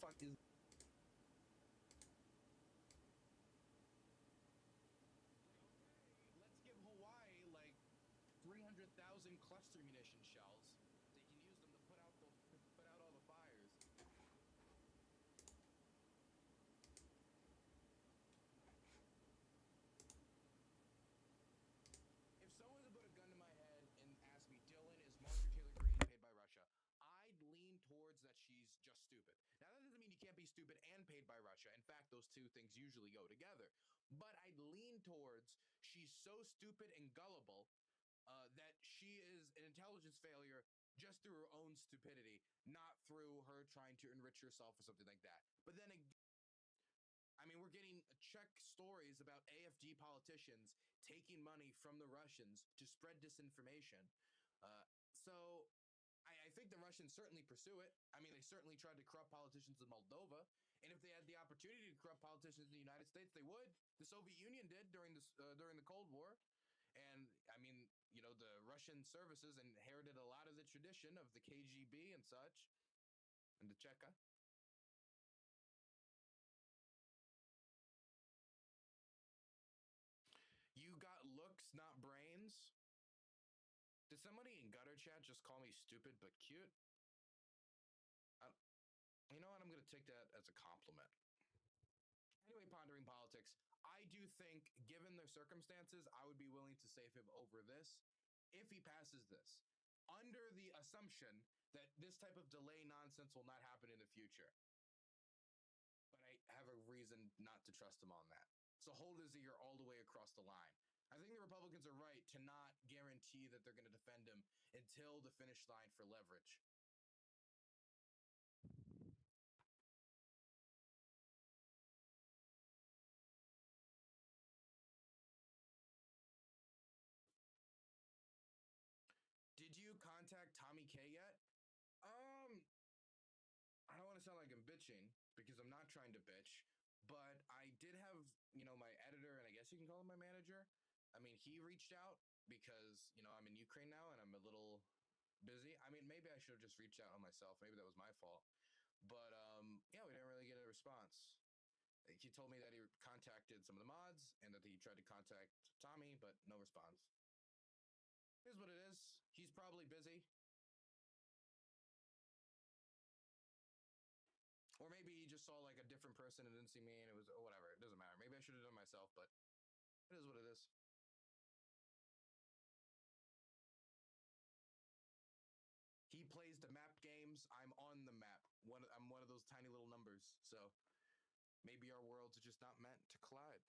fuck is? Let's give Hawaii like 300,000 cluster munition shells. They can use them to put out all the fires. If someone were to put a gun to my head and ask me, Dylan, is Marjorie Taylor Greene paid by Russia? I'd lean towards that she's just stupid. Now, that doesn't mean you can't be stupid and paid by Russia. In fact, those two things usually go together. But I'd lean towards she's so stupid and gullible that she is an intelligence failure just through her own stupidity, not through her trying to enrich herself or something like that. But then again, I mean, we're getting Czech stories about AFD politicians taking money from the Russians to spread disinformation. So I think the Russians certainly pursue it. I mean, they certainly tried to corrupt politicians in Moldova. And if they had the opportunity to corrupt politicians in the United States, they would. The Soviet Union did during the Cold War. And I mean, you know, the Russian services inherited a lot of the tradition of the KGB and such, and the Cheka. You got looks, not brains. Did somebody in gutter chat just call me stupid but cute? You know what? I'm going to take that as a compliment. Anyway, pondering politics, I do think, given the circumstances, I would be willing to save him over this if he passes this, under the assumption that this type of delay nonsense will not happen in the future. But I have a reason not to trust him on that. So hold his ear all the way across the line. I think the Republicans are right to not guarantee that they're going to defend him until the finish line for leverage. Did you contact Tommy K yet? I don't want to sound like I'm bitching because I'm not trying to bitch, but I did have, you know, my editor, and I guess you can call him my manager. I mean, he reached out because, you know, I'm in Ukraine now and I'm a little busy. I mean, maybe I should have just reached out on myself. Maybe that was my fault. But yeah, we didn't really get a response. He told me that he contacted some of the mods and that he tried to contact Tommy, but no response. Here's what it is. He's probably busy. Or maybe he just saw like a different person and didn't see me and it was or whatever. It doesn't matter. Maybe I should have done it myself, but it is what it is. He plays the map games. I'm on the map. I'm one of those tiny little numbers. So maybe our worlds are just not meant to collide.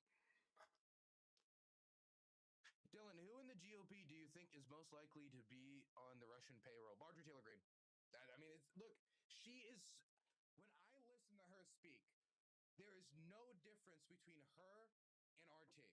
Dylan, who in the GOP do you think is most likely to be on the Russian payroll? Marjorie Taylor Greene. I mean, look, she is. When I listen to her speak, there is no difference between her and RT.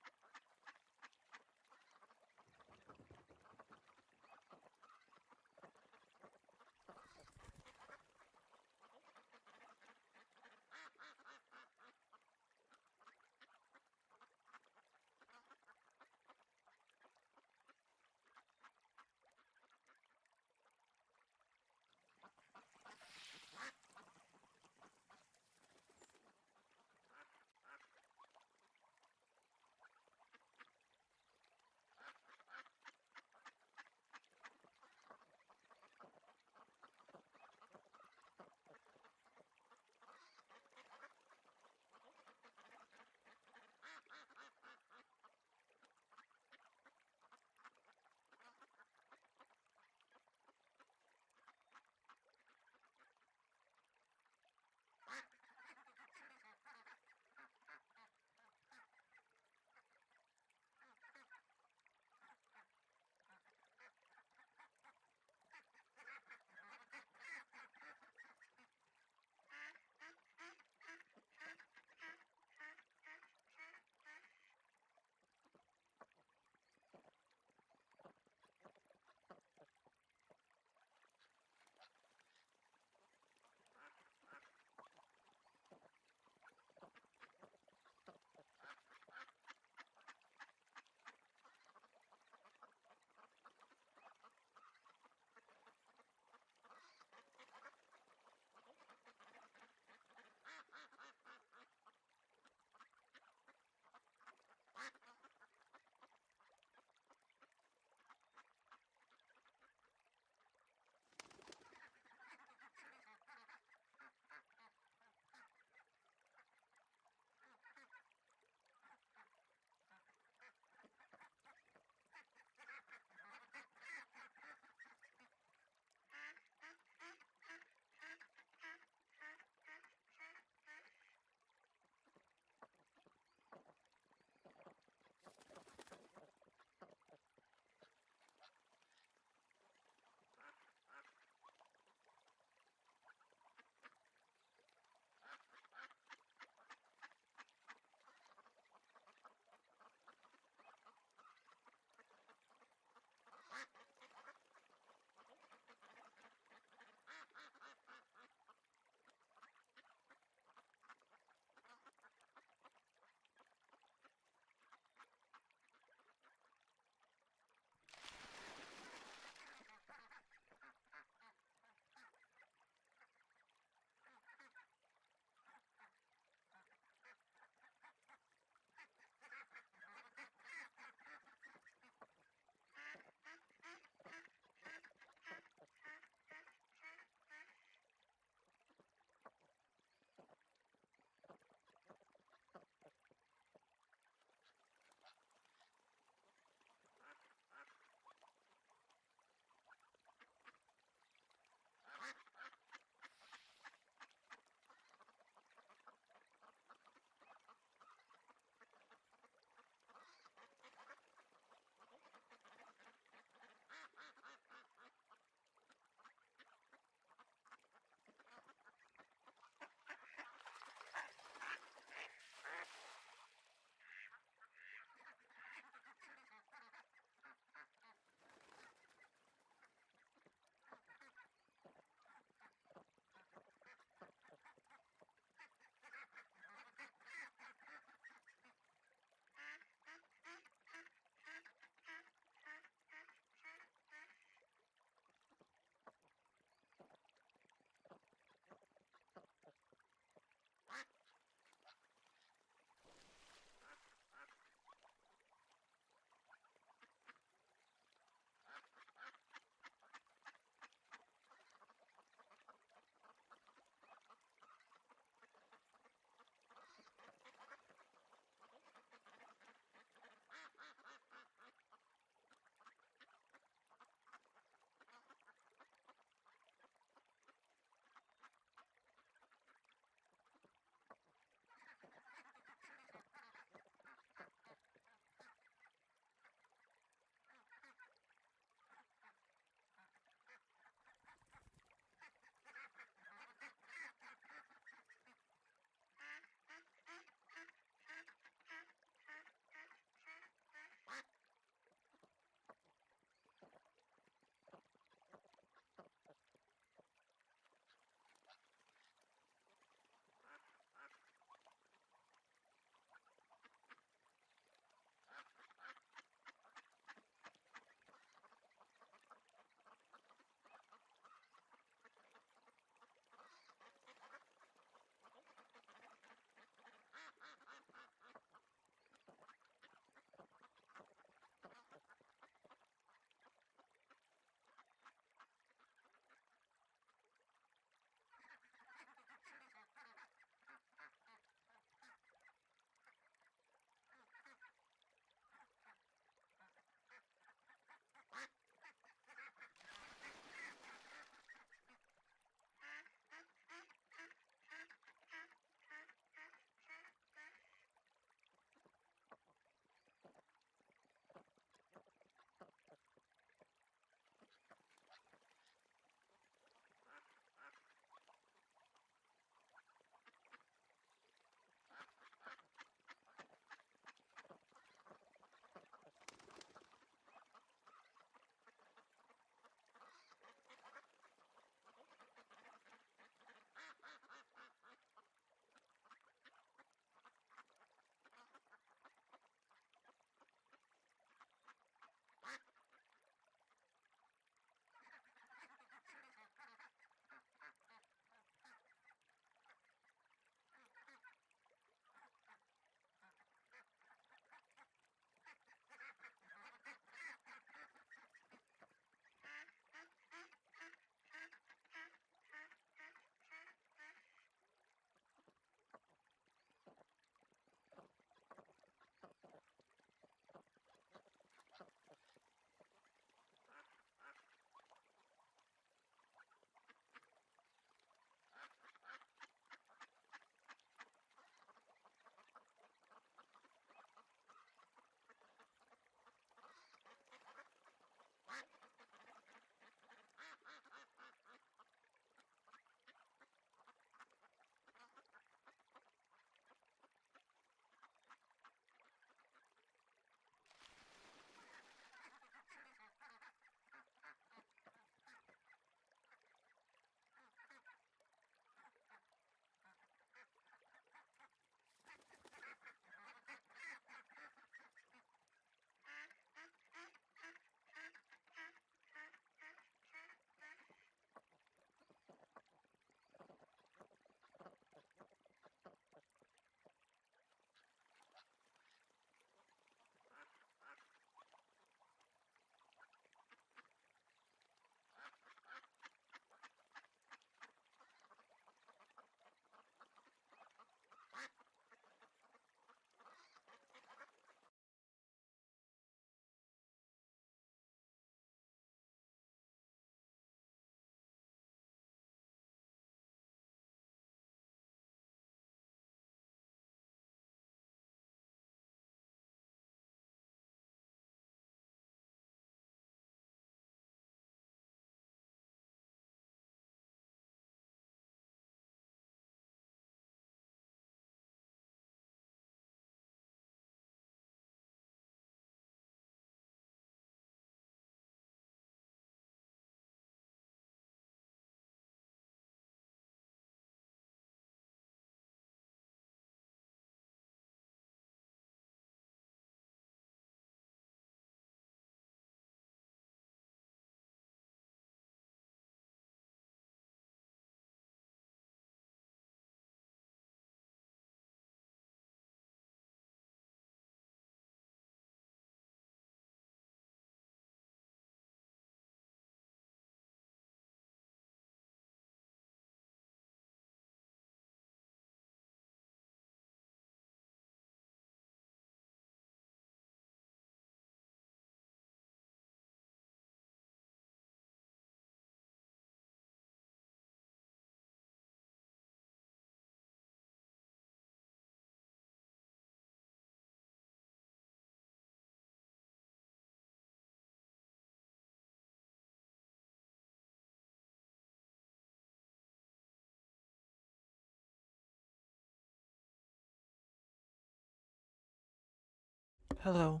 Hello,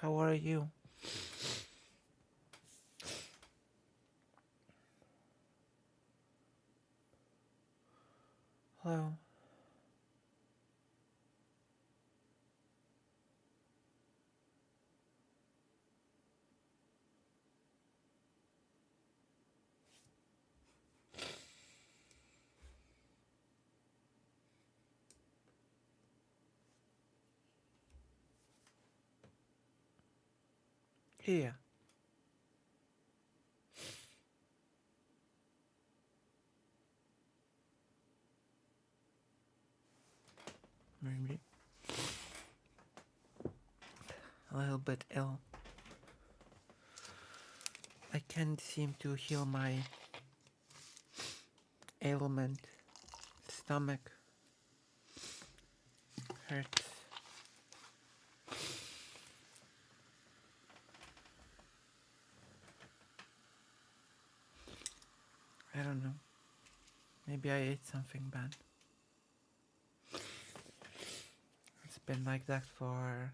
how are you? Hello. Here. Maybe a little bit ill. I can't seem to heal my ailment. Stomach hurts. I don't know. Maybe I ate something bad. It's been like that for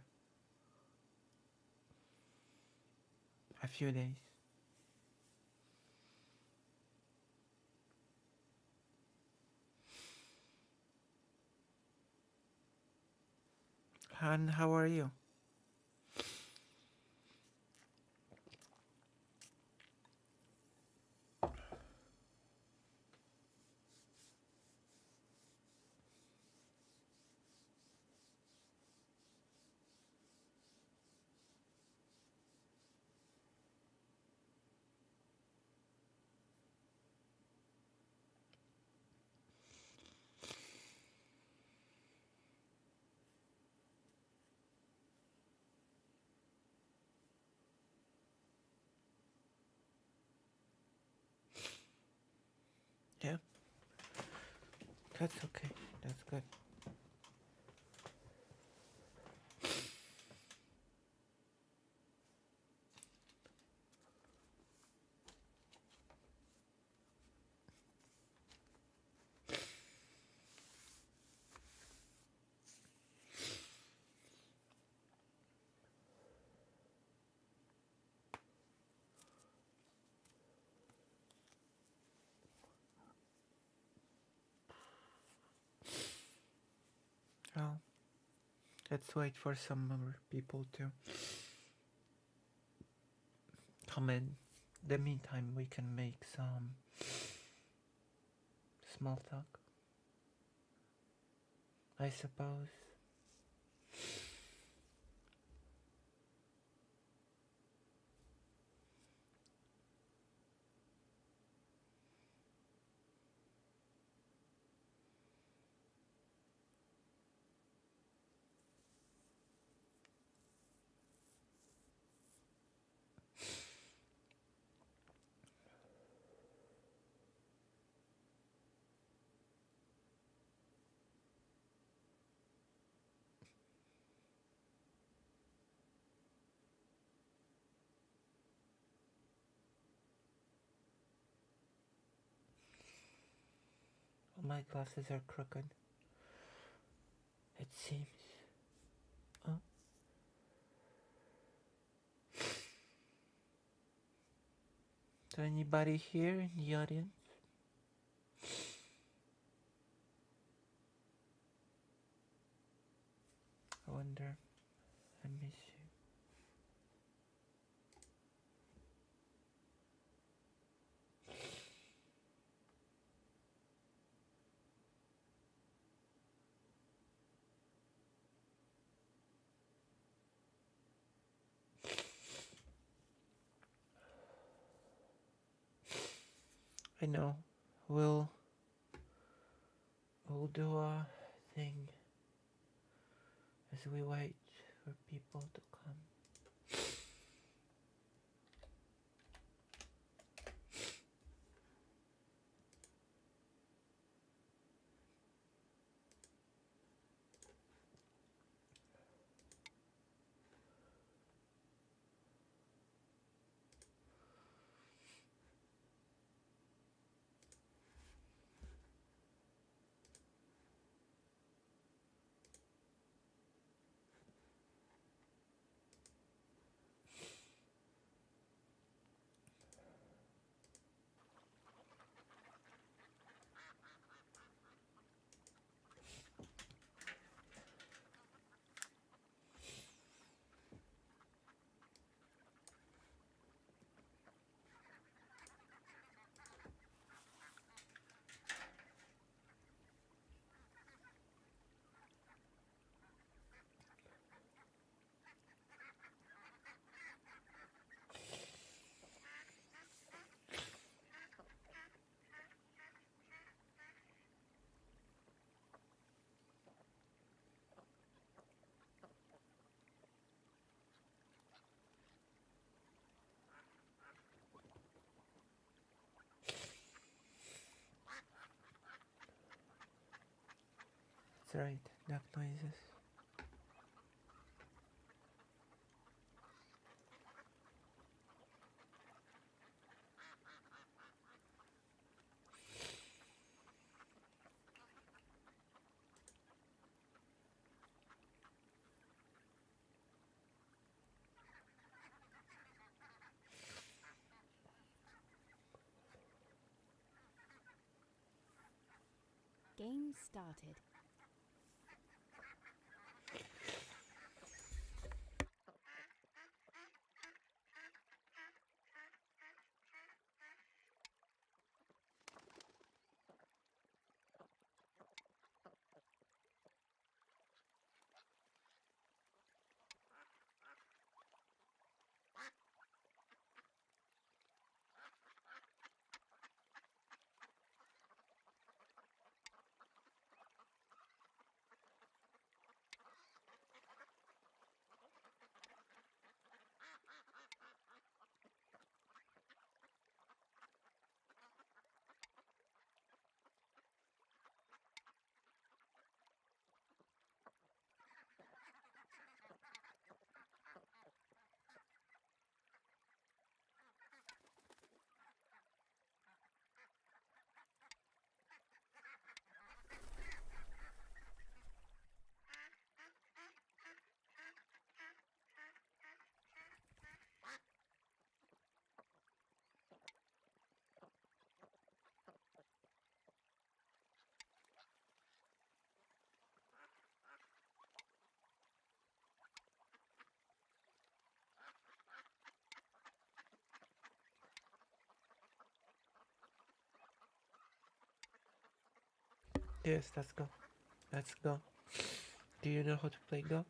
a few days. And how are you? Yeah, that's okay. That's good. Well, let's wait for some other people to come in. In the meantime, we can make some small talk, I suppose. Oh, my glasses are crooked. It seems. Oh, is there anybody here in the audience? I wonder. Let me see. I know. We'll we'll do a thing as we wait for people to come. That's right, duck noises. Game started. Yes, let's go. Let's go. Do you know how to play Go?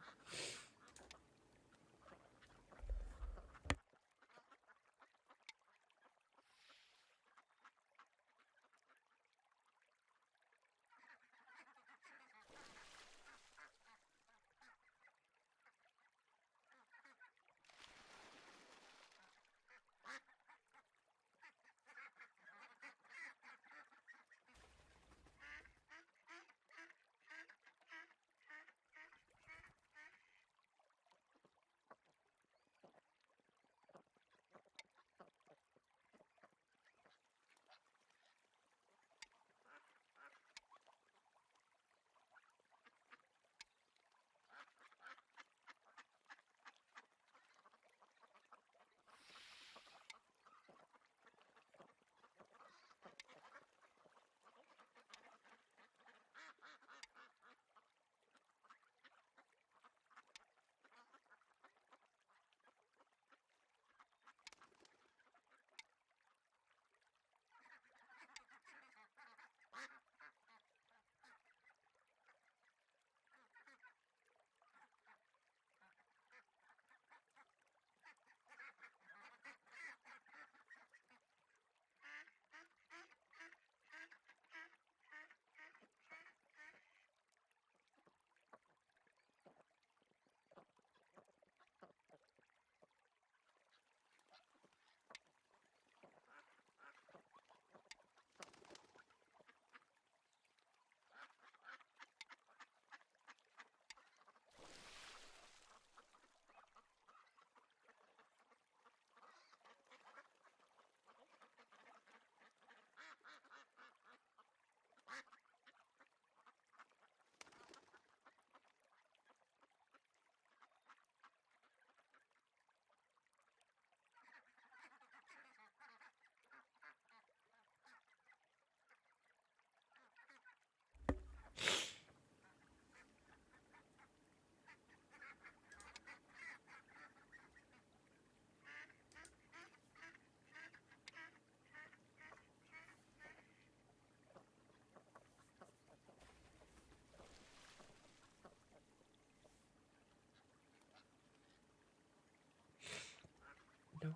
No.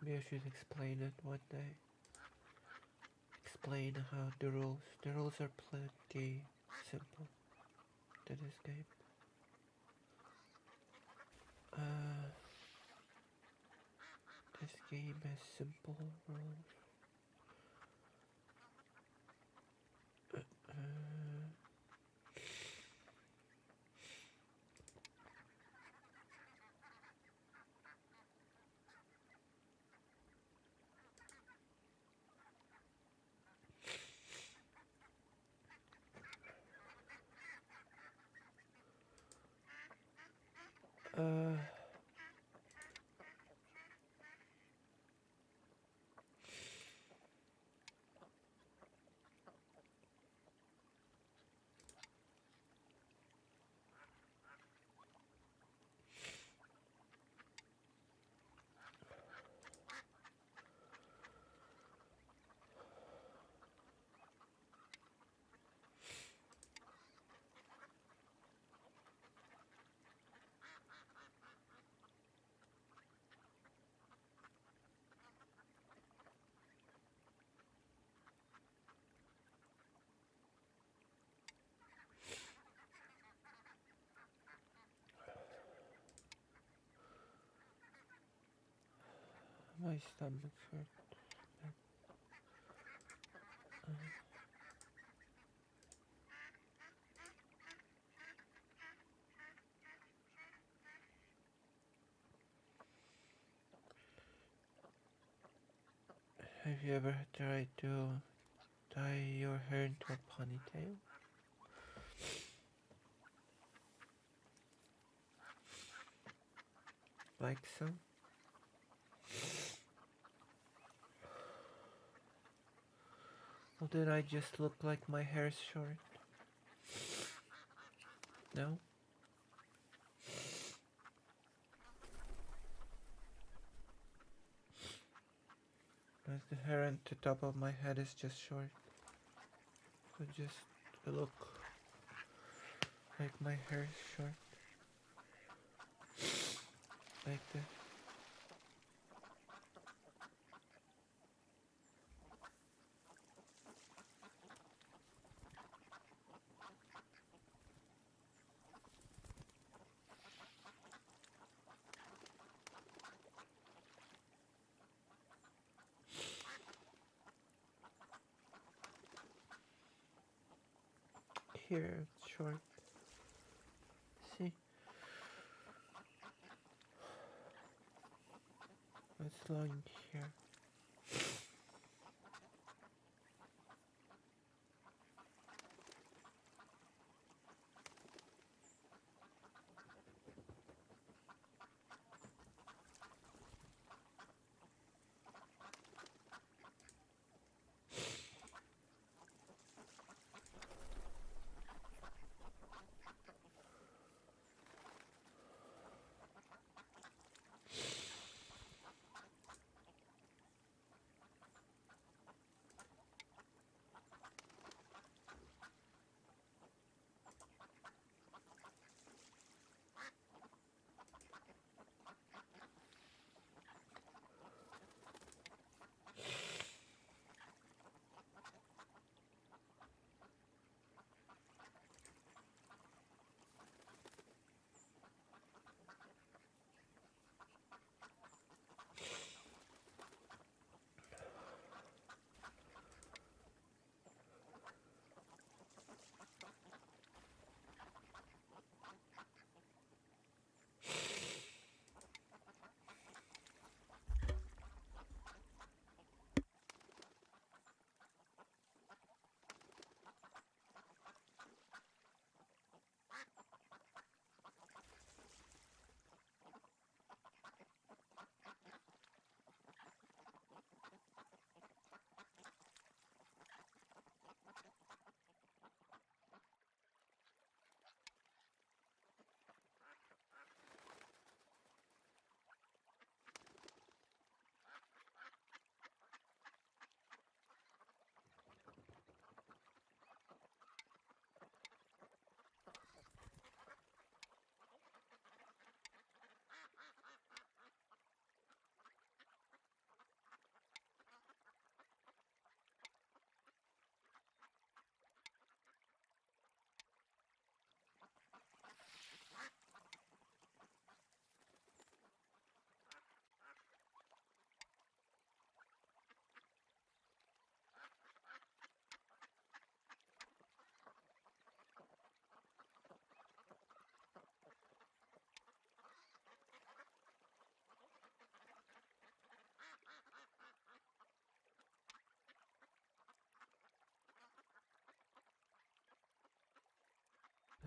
Maybe I should explain it one day. Explain how the rules. The rules are plenty simple to this game. Uh, this game has simple rules. Uh, My stomach hurt. Have you ever tried to tie your hair into a ponytail? Like so? Or did I just look like my hair's short? No? As the hair on the top of my head is just short. So just look like my hair is short. Like this. Here it's short. See? It's long here.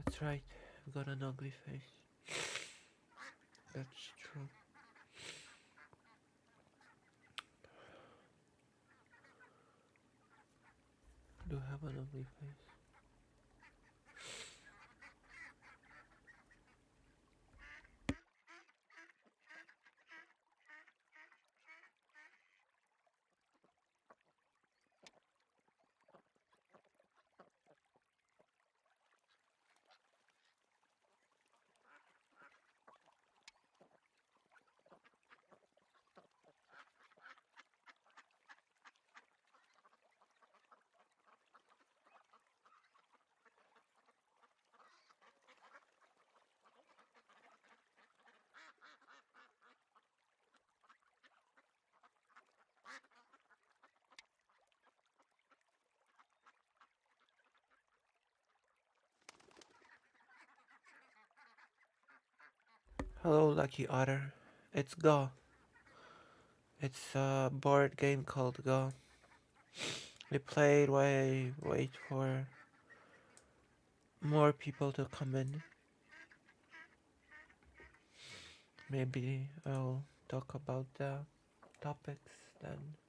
That's right. I've got an ugly face. That's true. I do have an ugly face. Hello, Lucky Otter. It's Go. It's a board game called Go. We played while I wait for more people to come in. Maybe I'll talk about the topics then.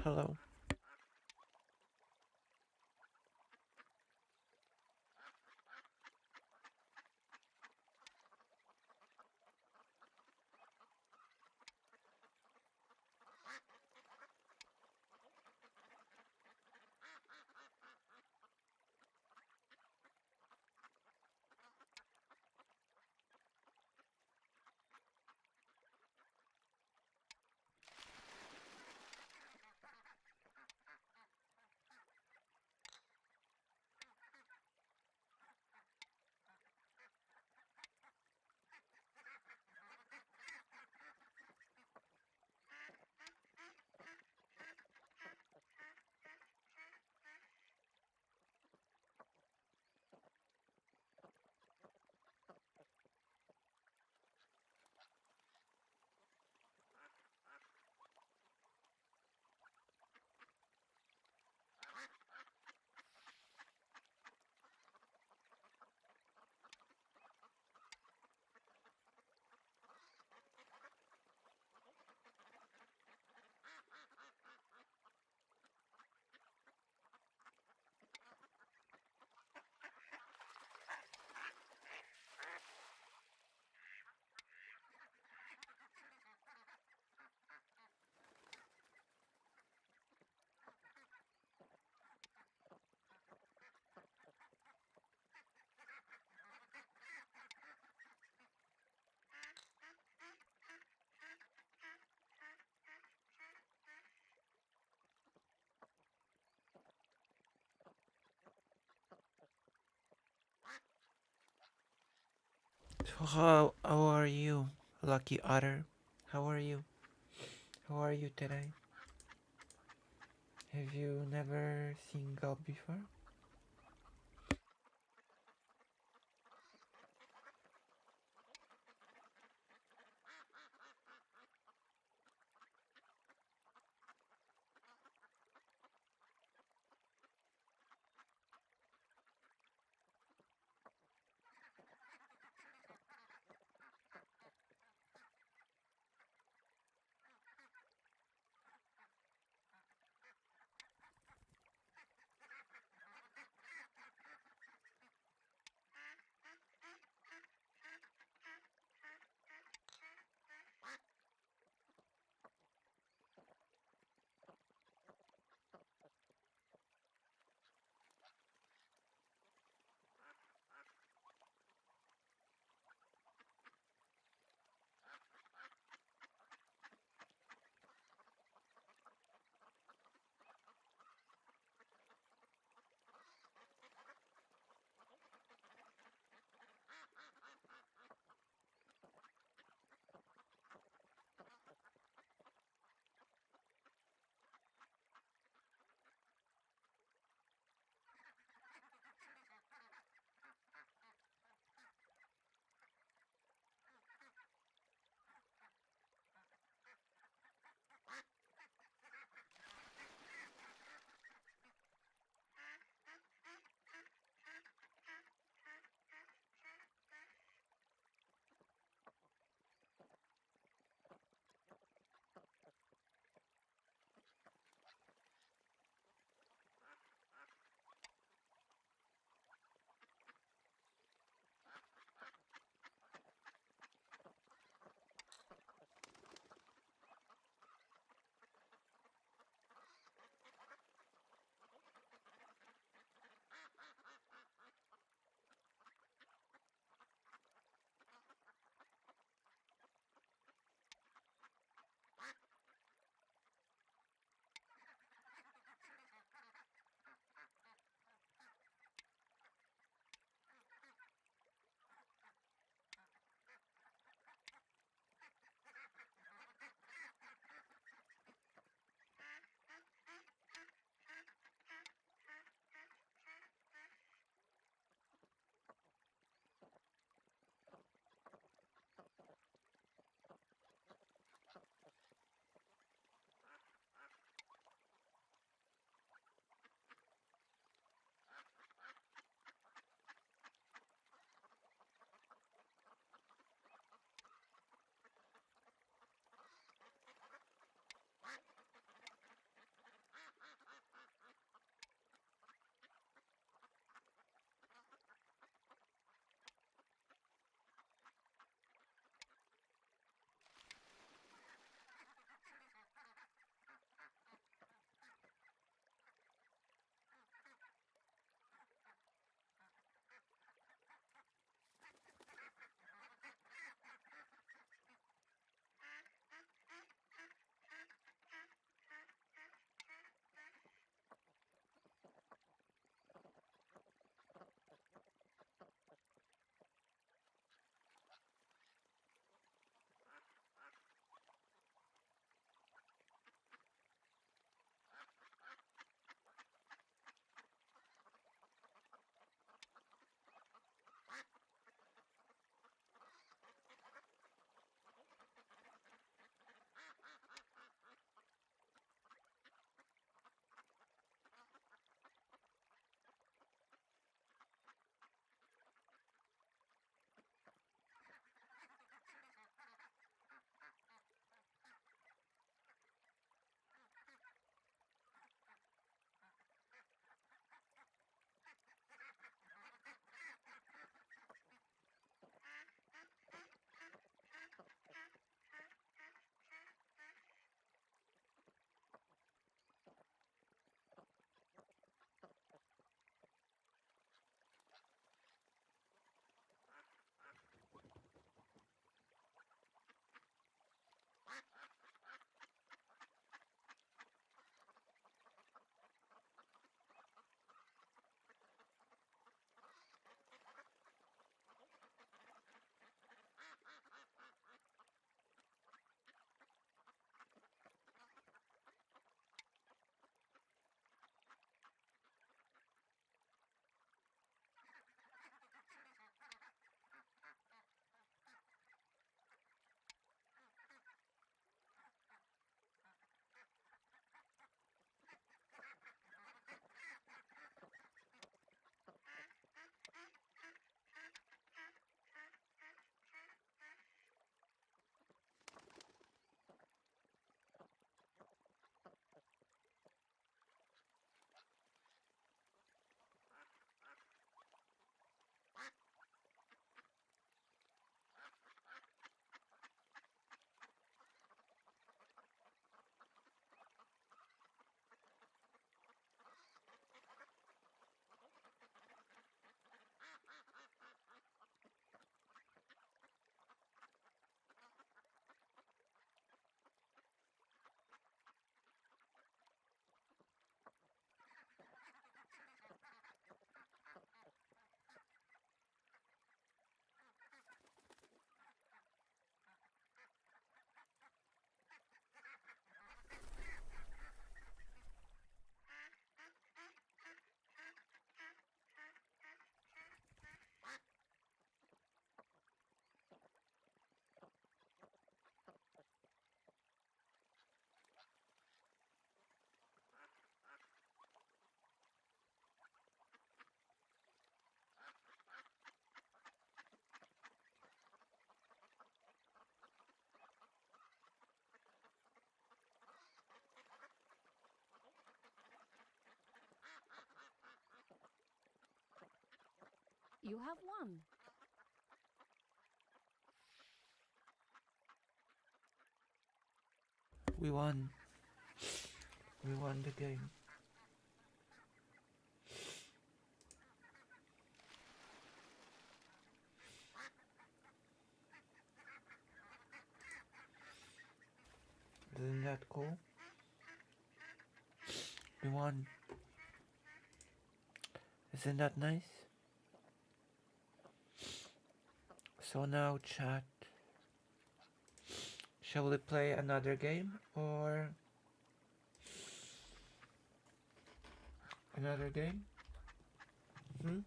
Hello. So how are you, Lucky Otter? How are you? How are you today? Have you never seen Go before? You have won. We won. We won the game. Isn't that cool? We won. Isn't that nice? So now, chat. Shall we play another game or another game? Hmm?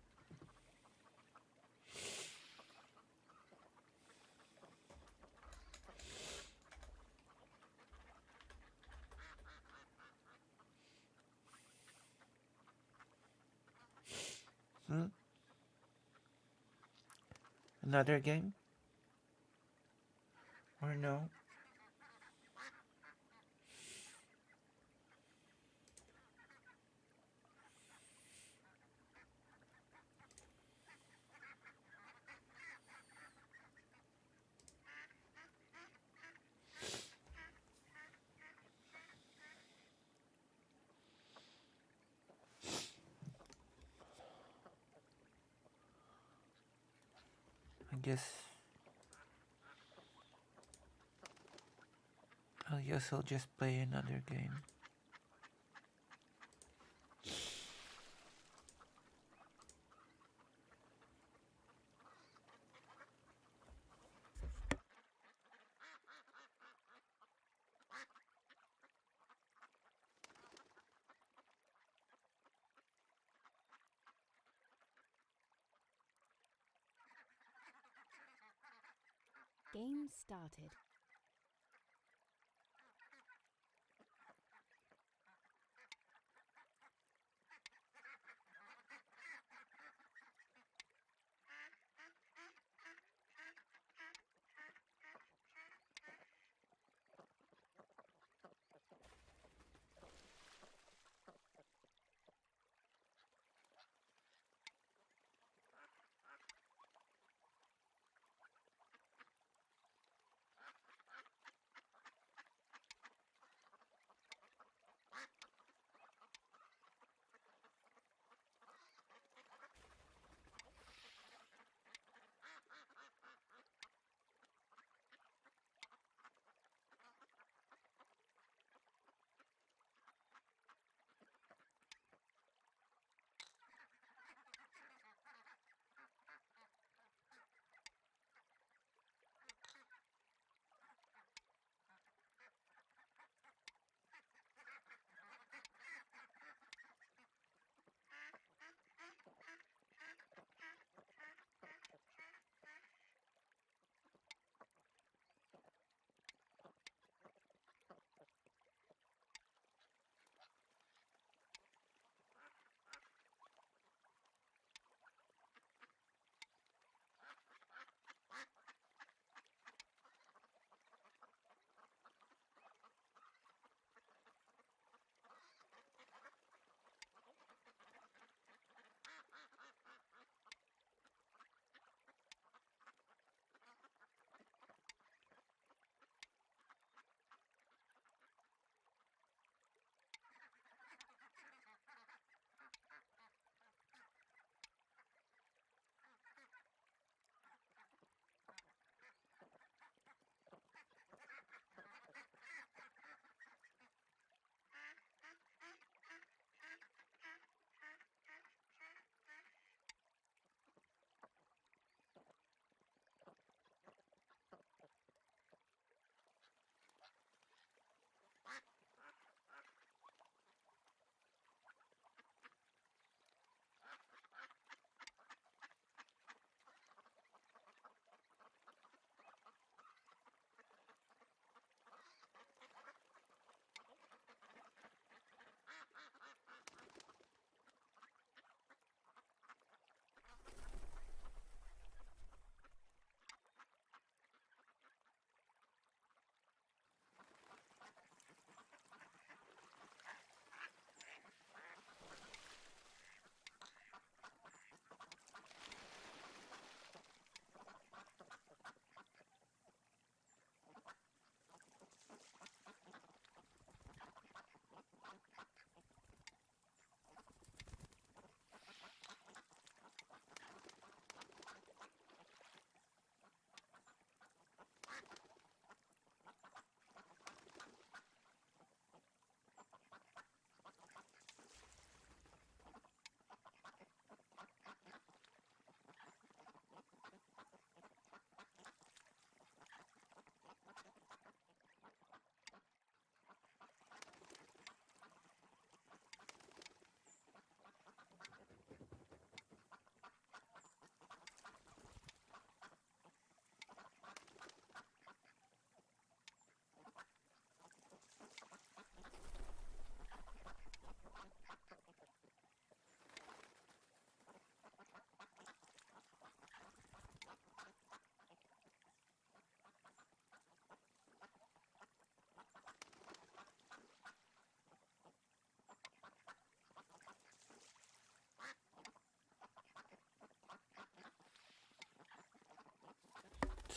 Hmm? Another game? Or no? I guess I'll just play another game. Game started.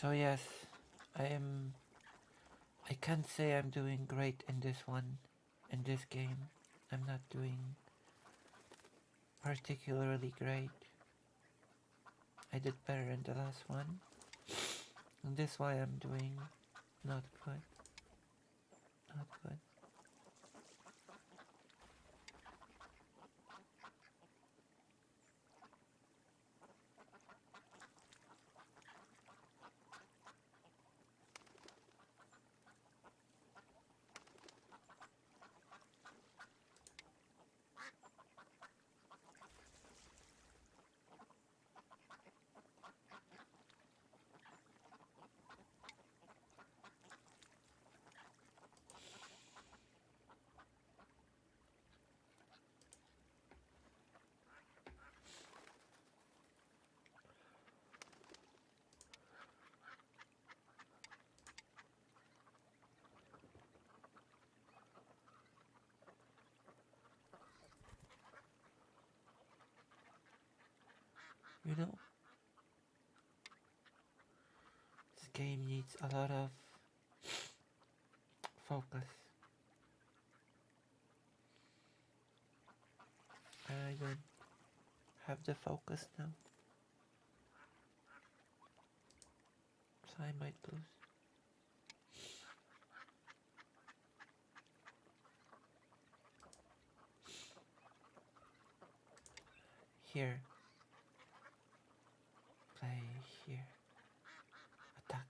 So yes, I am. I can't say I'm doing great in this one, in this game. I'm not doing particularly great. I did better in the last one. And this why I'm doing not good. Not good. You know, this game needs a lot of focus. I don't have the focus now. So I might lose. Here. Play here. Attack.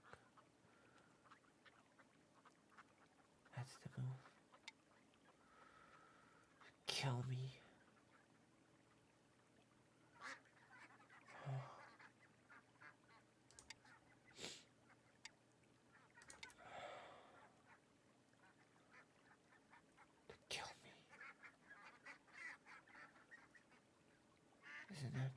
That's the move. Kill me. Oh, to kill me. Isn't it?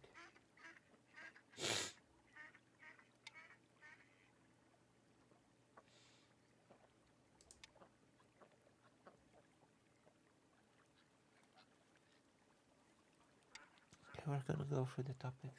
Okay, we're gonna go through the topics.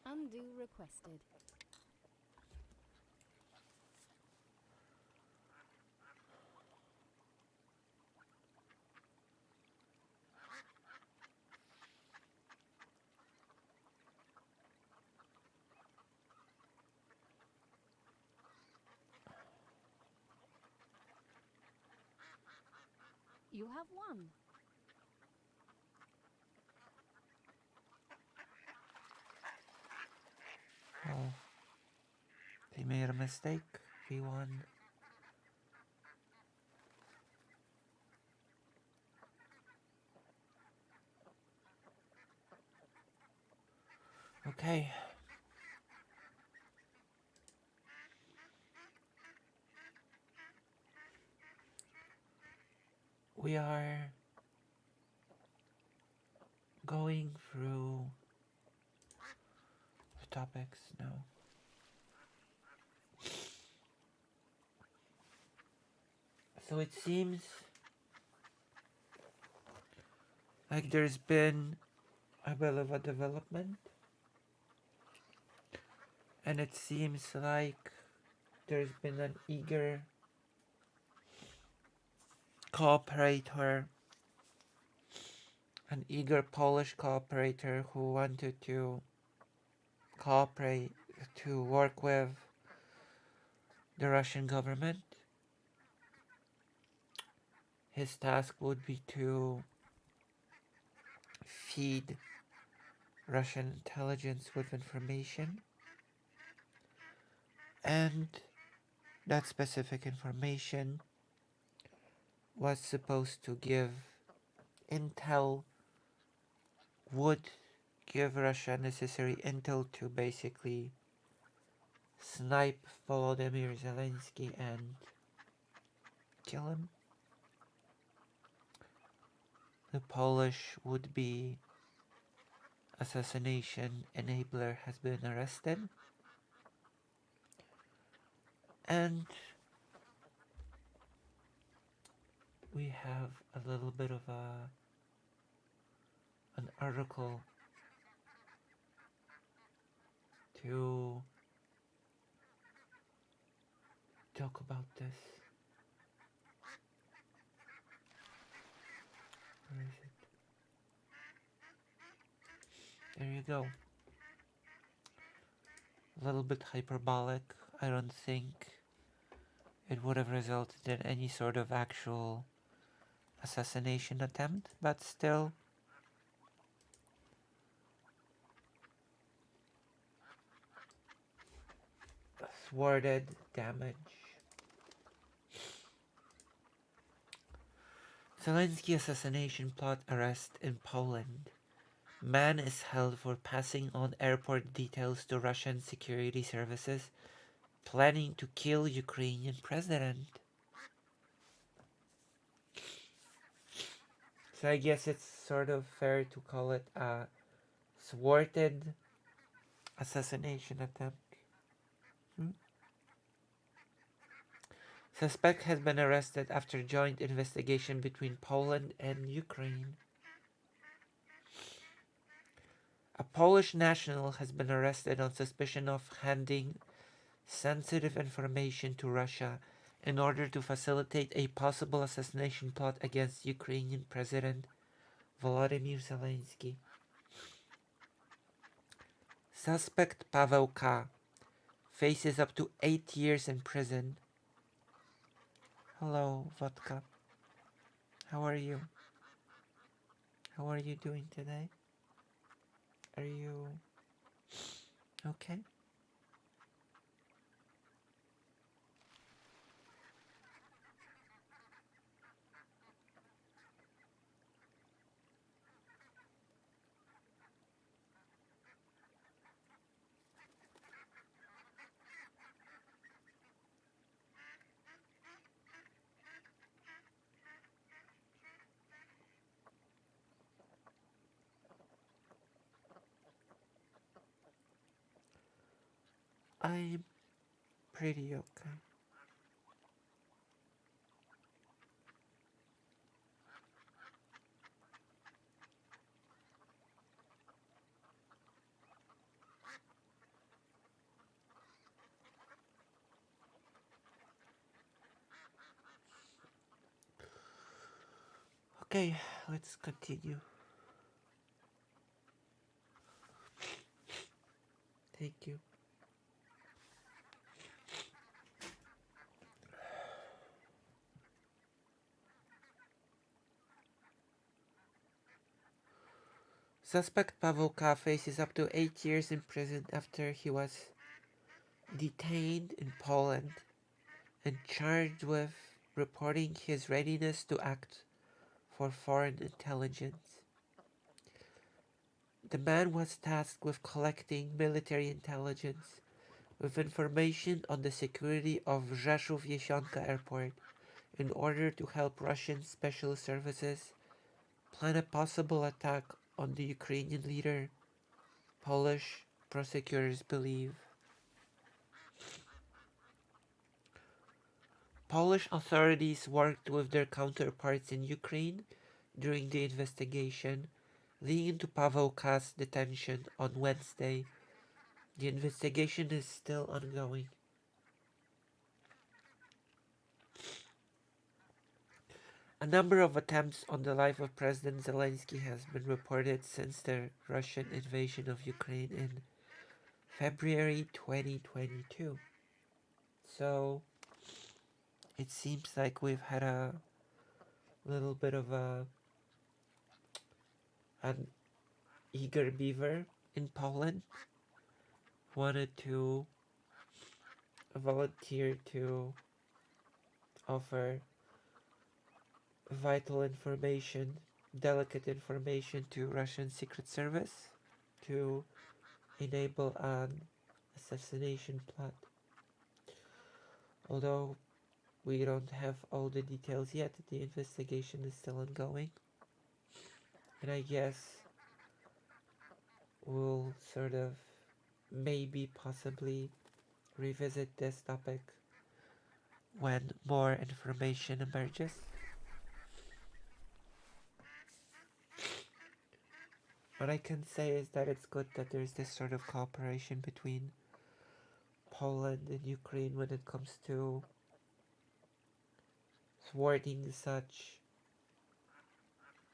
Undo requested. You have won. Oh, they made a mistake. We won. Okay. we are going through the topics now. So it seems like there's been a bit of a development, and it seems like there's been cooperator, an eager Polish cooperator who wanted to cooperate to work with the Russian government. His task would be to feed Russian intelligence with information, and that specific information was supposed to give intel, would give Russia necessary intel to basically snipe Volodymyr Zelensky and kill him. The Polish would-be assassination enabler has been arrested, and we have a little bit of an article to talk about this. Where is it? There you go. A little bit hyperbolic. I don't think it would have resulted in any sort of actual assassination attempt, but still, thwarted damage. Zelensky assassination plot arrest in Poland. Man is held for passing on airport details to Russian security services, planning to kill Ukrainian president. So I guess it's sort of fair to call it a thwarted assassination attempt. Suspect has been arrested after joint investigation between Poland and Ukraine. A Polish national has been arrested on suspicion of handing sensitive information to Russia in order to facilitate a possible assassination plot against Ukrainian President Volodymyr Zelensky. Suspect Paweł K. faces up to 8 years in prison. Hello, Vodka. How are you? How are you doing today? Are you okay? I'm pretty okay. Okay, let's continue. Thank you. Suspect Paweł K. faces up to 8 years in prison after he was detained in Poland and charged with reporting his readiness to act for foreign intelligence. The man was tasked with collecting military intelligence with information on the security of Rzeszów-Jesionka Airport in order to help Russian special services plan a possible attack on the Ukrainian leader, Polish prosecutors believe. Polish authorities worked with their counterparts in Ukraine during the investigation, leading to Paweł K's detention on Wednesday. The investigation is still ongoing. A number of attempts on the life of President Zelensky has been reported since the Russian invasion of Ukraine in February 2022. So it seems like we've had a little bit of an eager beaver in Poland wanted to volunteer to offer vital information, delicate information to Russian Secret Service to enable an assassination plot. Although we don't have all the details yet, the investigation is still ongoing. And I guess we'll sort of maybe possibly revisit this topic when more information emerges. What I can say is that it's good that there's this sort of cooperation between Poland and Ukraine when it comes to thwarting such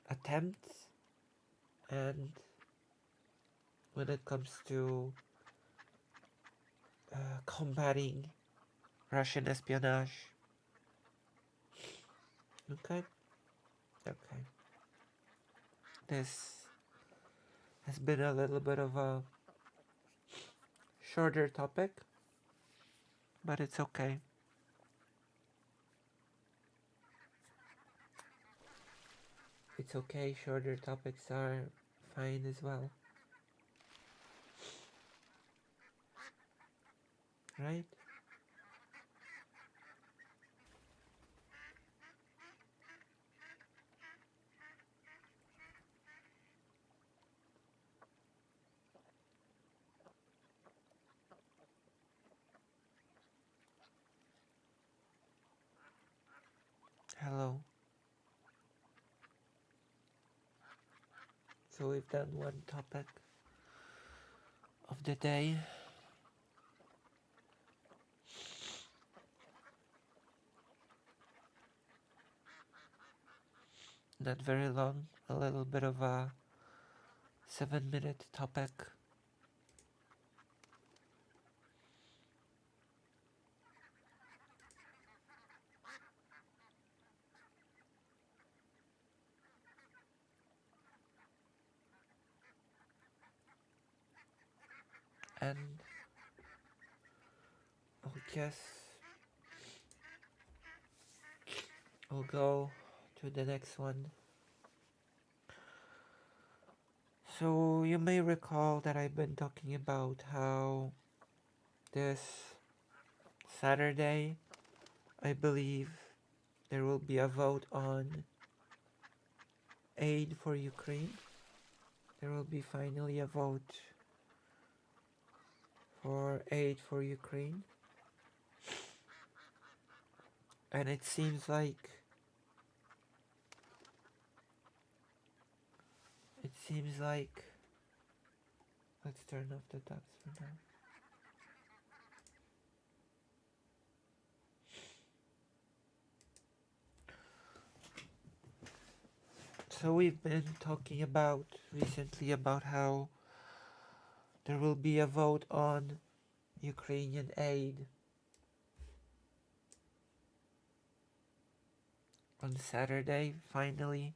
attempts, and when it comes to combating Russian espionage. Okay? Okay. This has been a little bit of a shorter topic, but it's okay. It's okay, shorter topics are fine as well. Right? Hello. So we've done one topic of the day. Not very long, a little bit of a 7-minute topic. And I guess we'll go to the next one. So you may recall that I've been talking about how this Saturday, I believe, there will be a vote on aid for Ukraine. There will be finally a vote for aid for Ukraine. And it seems like let's turn off the tabs for now. So we've been talking about recently about how there will be a vote on Ukrainian aid on Saturday. Finally,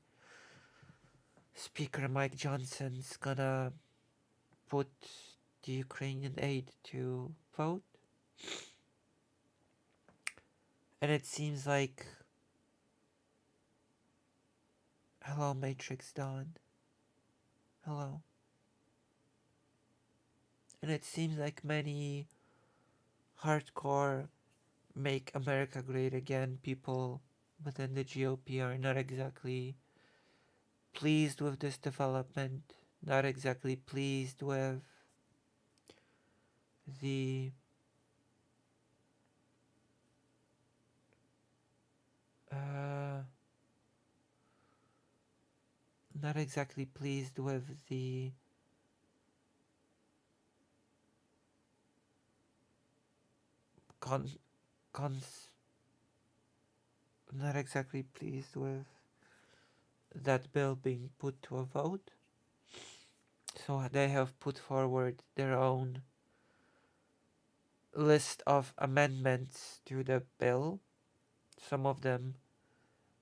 Speaker Mike Johnson's gonna put the Ukrainian aid to vote. And it seems like... Hello, Matrix Dawn. Hello. And it seems like many hardcore Make America Great Again people but then the GOP are not exactly pleased with this development, not exactly pleased with the uh, not exactly pleased with the con cons not exactly pleased with that bill being put to a vote. So they have put forward their own list of amendments to the bill, some of them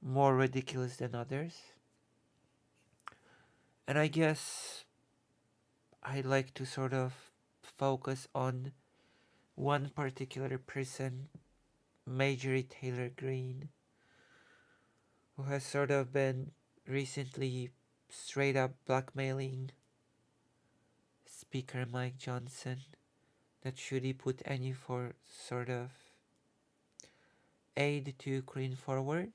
more ridiculous than others. And I guess I'd like to sort of focus on one particular person, Marjorie Taylor Greene, who has sort of been recently straight up blackmailing Speaker Mike Johnson that should he put any for sort of aid to Ukraine forward,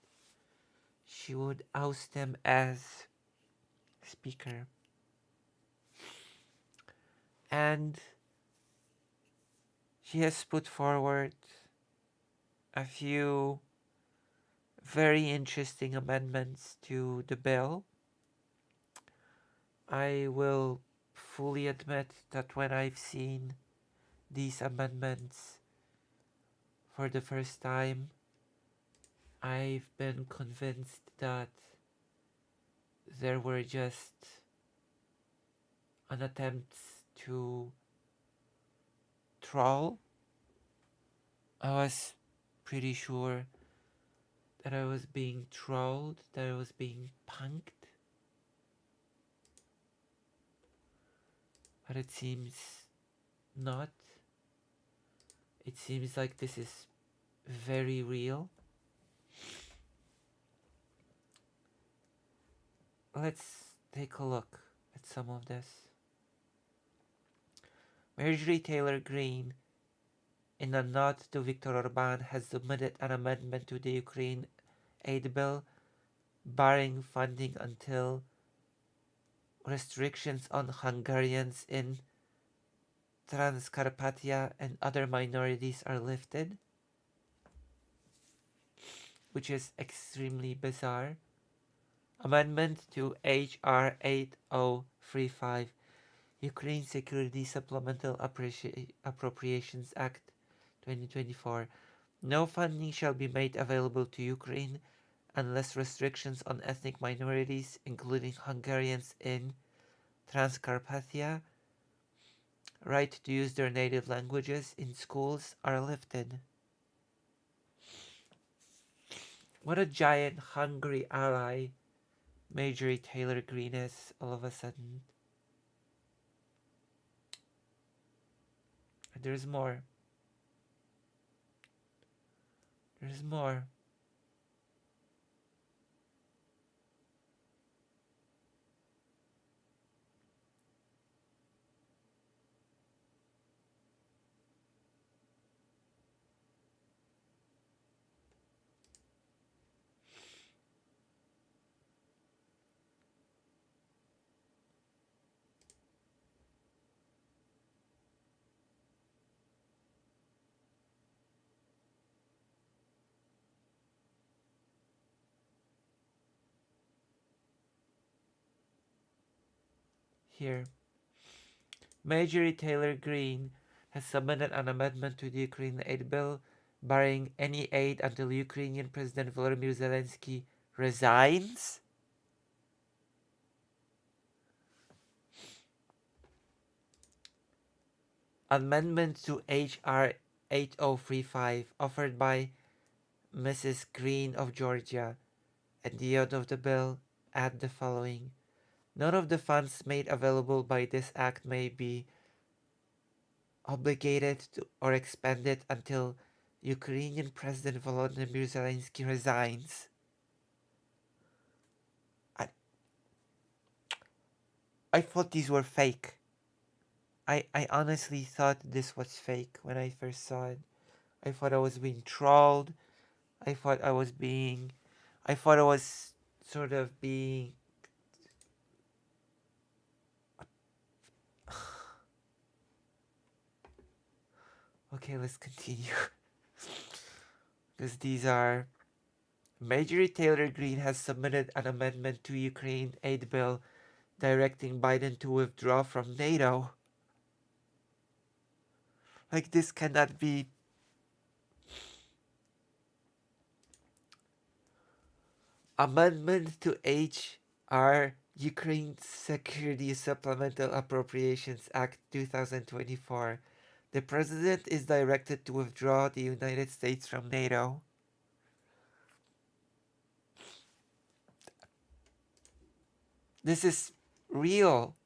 she would oust him as Speaker. And she has put forward a few very interesting amendments to the bill. I will fully admit that when I've seen these amendments for the first time, I've been convinced that there were just an attempt to troll. I was pretty sure that I was being trolled, that I was being punked. But it seems not. It seems like this is very real. Let's take a look at some of this. Marjorie Taylor Greene, in a nod to Viktor Orban, has submitted an amendment to the Ukraine aid bill barring funding until restrictions on Hungarians in Transcarpathia and other minorities are lifted, which is extremely bizarre. Amendment to H.R. 8035, Ukraine Security Supplemental Appropriations Act 2024. No funding shall be made available to Ukraine unless restrictions on ethnic minorities, including Hungarians in Transcarpathia, right to use their native languages in schools are lifted. What a giant Hungary ally Marjorie Taylor Greene is all of a sudden. There's more. There's more. Here. Marjorie Taylor Greene has submitted an amendment to the Ukraine aid bill barring any aid until Ukrainian President Volodymyr Zelensky resigns. Amendment to H.R. 8035 offered by Mrs. Greene of Georgia. At the end of the bill, add the following. None of the funds made available by this act may be obligated to or expended until Ukrainian President Volodymyr Zelensky resigns. I thought these were fake. I honestly thought this was fake when I first saw it. I thought I was being trolled. I thought I was being I thought it was sort of being. Okay, let's continue. Because these are. Marjorie Taylor Greene has submitted an amendment to Ukraine aid bill directing Biden to withdraw from NATO. Like, this cannot be. Amendment to H.R. Ukraine Security Supplemental Appropriations Act 2024. The President is directed to withdraw the United States from NATO. This is real.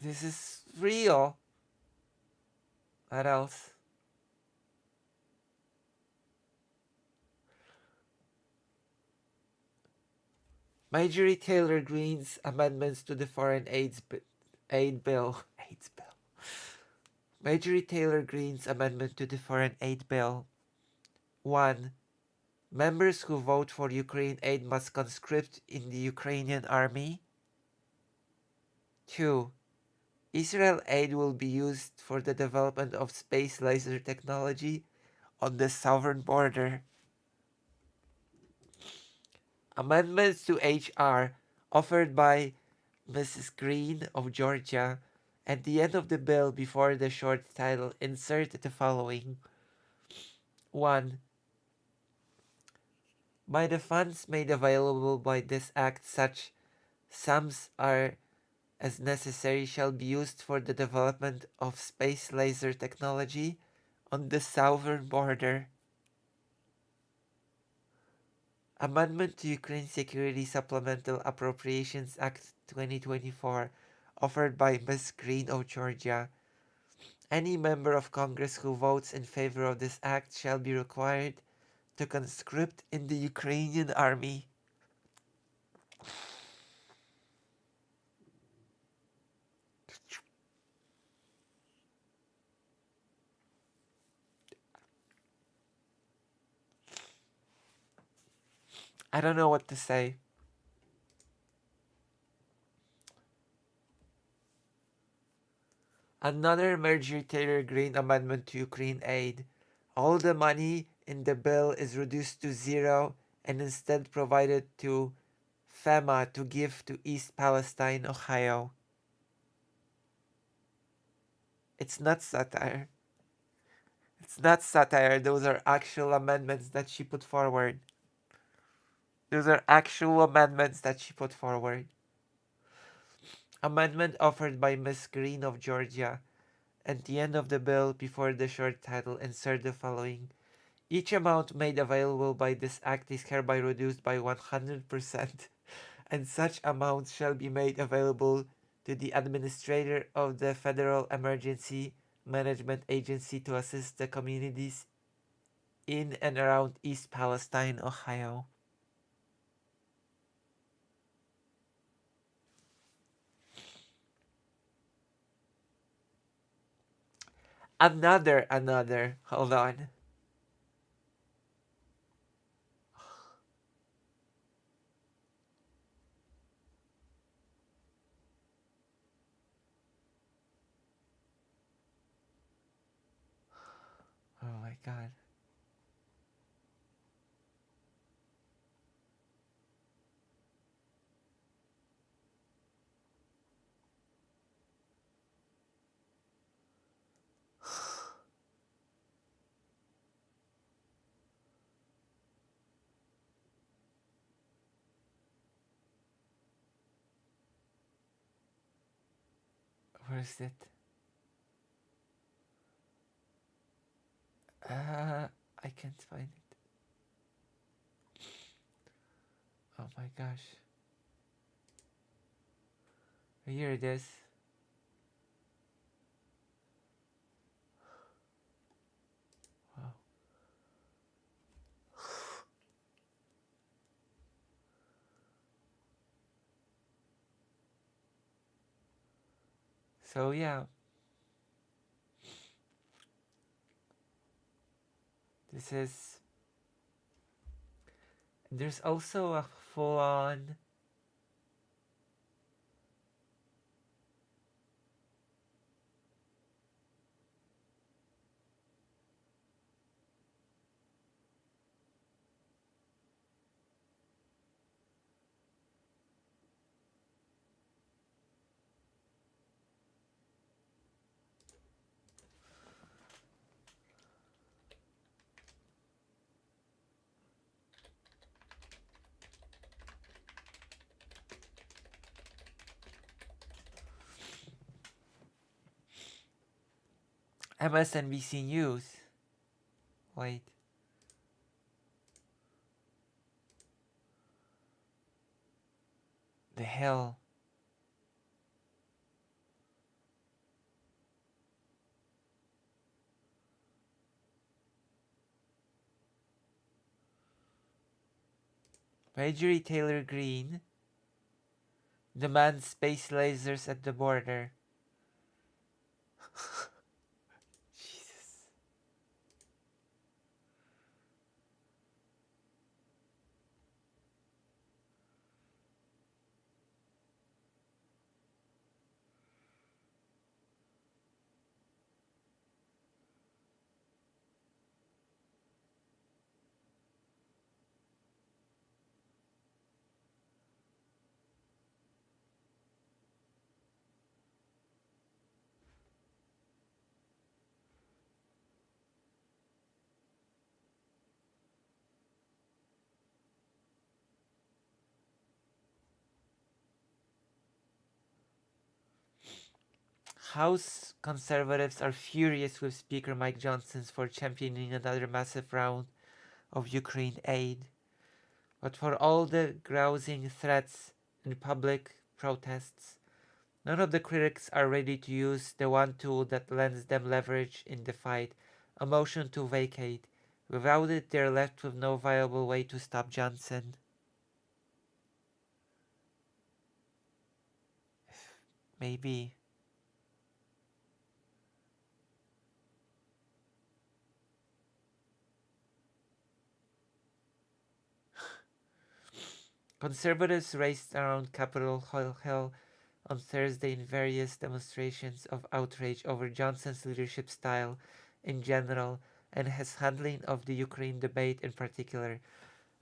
This is real. What else? Marjorie Taylor Greene's amendments to the Foreign Aid Bill. AIDS Bill. Marjorie Taylor Greene's amendment to the Foreign Aid Bill. 1. Members who vote for Ukraine aid must conscript in the Ukrainian army. 2. Israel aid will be used for the development of space laser technology on the southern border. Amendments to H.R. offered by Mrs. Greene of Georgia. At the end of the bill, before the short title, insert the following. 1. By the funds made available by this act, such sums are as necessary shall be used for the development of space laser technology on the southern border. Amendment to Ukraine Security Supplemental Appropriations Act 2024, offered by Ms. Greene of Georgia. Any member of Congress who votes in favor of this act shall be required to conscript in the Ukrainian army. I don't know what to say. Another Marjorie Taylor Greene amendment to Ukraine aid. All the money in the bill is reduced to zero and instead provided to FEMA to give to East Palestine, Ohio. It's not satire. It's not satire. Those are actual amendments that she put forward. Those are actual amendments that she put forward. Amendment offered by Ms. Greene of Georgia. At the end of the bill, before the short title, insert the following. Each amount made available by this act is hereby reduced by 100%, and such amounts shall be made available to the administrator of the Federal Emergency Management Agency to assist the communities in and around East Palestine, Ohio. Hold on. Oh my god. Where is it? I can't find it. Oh my gosh. Here it is. Wow. So yeah, this is. There's also a full on. MSNBC News. Wait. The hell? Marjorie Taylor Greene demands space lasers at the border. Jesus. House conservatives are furious with Speaker Mike Johnson for championing another massive round of Ukraine aid. But for all the grousing threats and public protests, none of the critics are ready to use the one tool that lends them leverage in the fight, a motion to vacate. Without it, they're left with no viable way to stop Johnson. Maybe. Conservatives raced around Capitol Hill on Thursday in various demonstrations of outrage over Johnson's leadership style in general and his handling of the Ukraine debate in particular,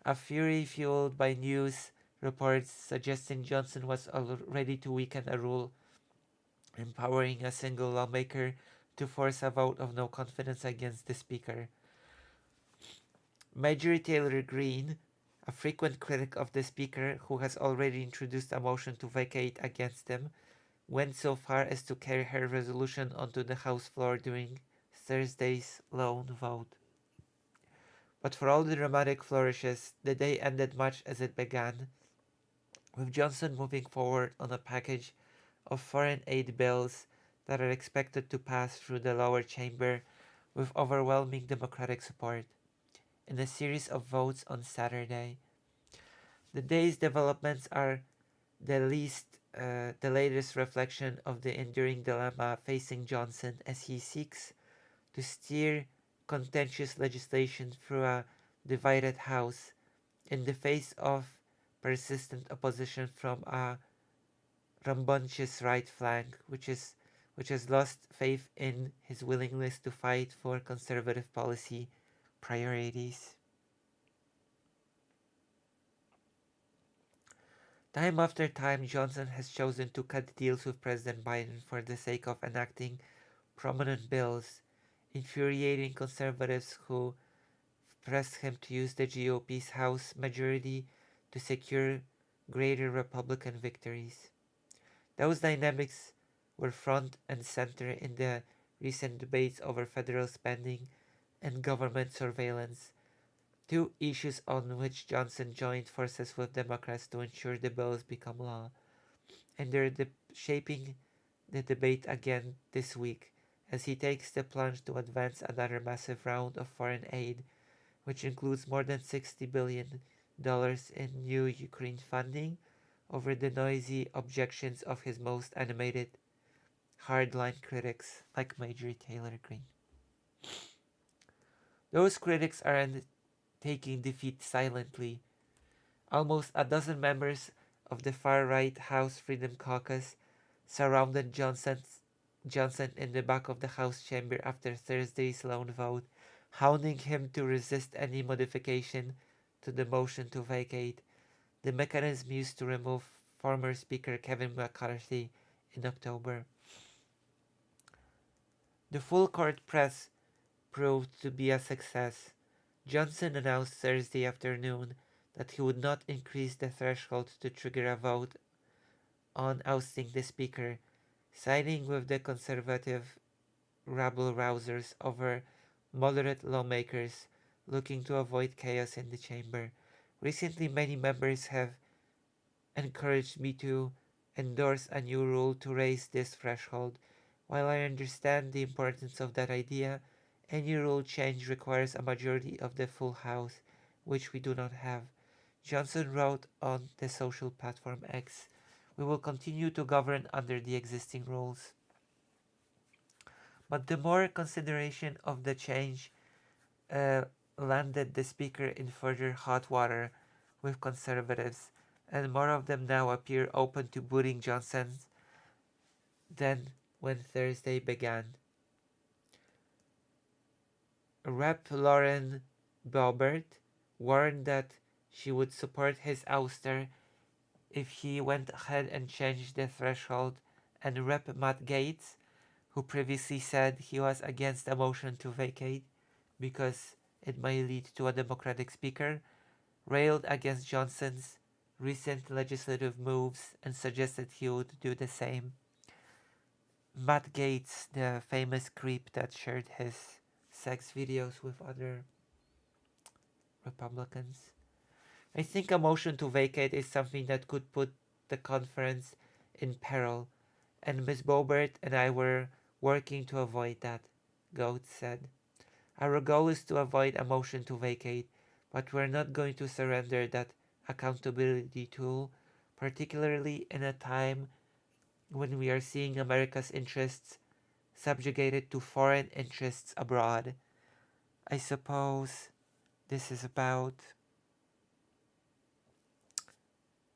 a fury fueled by news reports suggesting Johnson was ready to weaken a rule empowering a single lawmaker to force a vote of no confidence against the Speaker. Marjorie Taylor Greene, a frequent critic of the Speaker who has already introduced a motion to vacate against him, went so far as to carry her resolution onto the House floor during Thursday's lone vote. But for all the dramatic flourishes, the day ended much as it began, with Johnson moving forward on a package of foreign aid bills that are expected to pass through the lower chamber with overwhelming Democratic support in a series of votes on Saturday. The day's developments are the latest reflection of the enduring dilemma facing Johnson as he seeks to steer contentious legislation through a divided House in the face of persistent opposition from a rambunctious right flank, which has lost faith in his willingness to fight for conservative policy priorities. Time after time, Johnson has chosen to cut deals with President Biden for the sake of enacting prominent bills, infuriating conservatives who pressed him to use the GOP's House majority to secure greater Republican victories. Those dynamics were front and center in the recent debates over federal spending and government surveillance, two issues on which Johnson joined forces with Democrats to ensure the bills become law. And they're shaping the debate again this week as he takes the plunge to advance another massive round of foreign aid, which includes more than $60 billion in new Ukraine funding over the noisy objections of his most animated hardline critics like Marjorie Taylor Greene. Those critics aren't taking defeat silently. Almost a dozen members of the far-right House Freedom Caucus surrounded Johnson in the back of the House chamber after Thursday's lone vote, hounding him to resist any modification to the motion to vacate, the mechanism used to remove former Speaker Kevin McCarthy in October. The full court press proved to be a success. Johnson announced Thursday afternoon that he would not increase the threshold to trigger a vote on ousting the Speaker, siding with the conservative rabble-rousers over moderate lawmakers looking to avoid chaos in the chamber. Recently, many members have encouraged me to endorse a new rule to raise this threshold. While I understand the importance of that idea, any rule change requires a majority of the full House, which we do not have. Johnson wrote on the social platform X, "We will continue to govern under the existing rules." But the more consideration of the change landed the Speaker in further hot water with conservatives, and more of them now appear open to booting Johnson than when Thursday began. Rep. Lauren Boebert warned that she would support his ouster if he went ahead and changed the threshold, and Rep. Matt Gaetz, who previously said he was against a motion to vacate because it may lead to a Democratic Speaker, railed against Johnson's recent legislative moves and suggested he would do the same. Matt Gaetz, the famous creep that shared his sex videos with other Republicans. I think a motion to vacate is something that could put the conference in peril, and Ms. Boebert and I were working to avoid that, Gaetz said. Our goal is to avoid a motion to vacate, but we're not going to surrender that accountability tool, particularly in a time when we are seeing America's interests subjugated to foreign interests abroad. I suppose this is about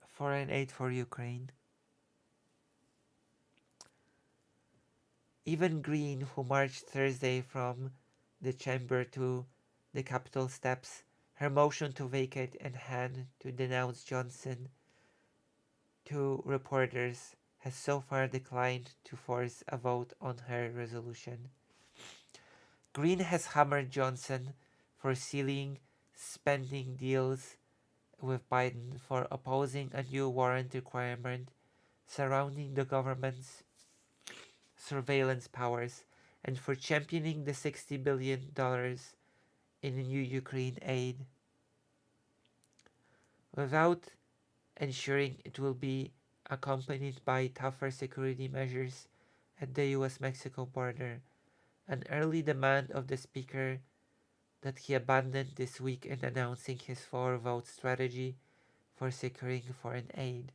foreign aid for Ukraine. Even Green, who marched Thursday from the chamber to the Capitol steps, her motion to vacate in hand to denounce Johnson to reporters, has so far declined to force a vote on her resolution. Green has hammered Johnson for sealing spending deals with Biden, for opposing a new warrant requirement surrounding the government's surveillance powers, and for championing the $60 billion in new Ukraine aid, without ensuring it will be accompanied by tougher security measures at the US-Mexico border, an early demand of the Speaker that he abandoned this week in announcing his four-vote strategy for securing foreign aid.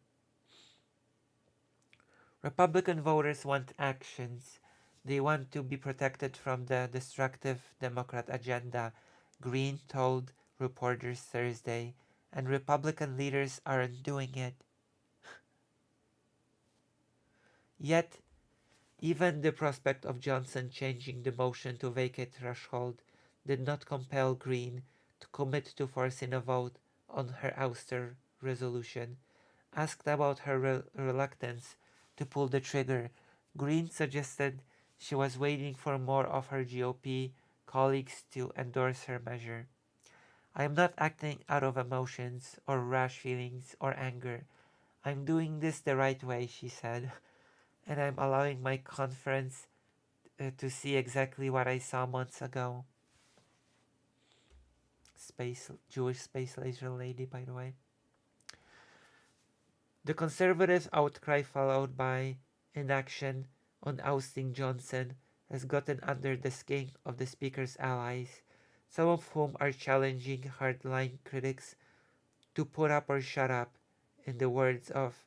Republican voters want actions. They want to be protected from the destructive Democrat agenda, Green told reporters Thursday, and Republican leaders aren't doing it. Yet, even the prospect of Johnson changing the motion to vacate threshold did not compel Green to commit to forcing a vote on her ouster resolution. Asked about her reluctance to pull the trigger, Green suggested she was waiting for more of her GOP colleagues to endorse her measure. "I am not acting out of emotions or rash feelings or anger. I'm doing this the right way," she said, "and I'm allowing my conference to see exactly what I saw months ago." Jewish space laser lady, by the way. The conservative outcry followed by inaction on ousting Johnson has gotten under the skin of the Speaker's allies, some of whom are challenging hardline critics to put up or shut up, in the words of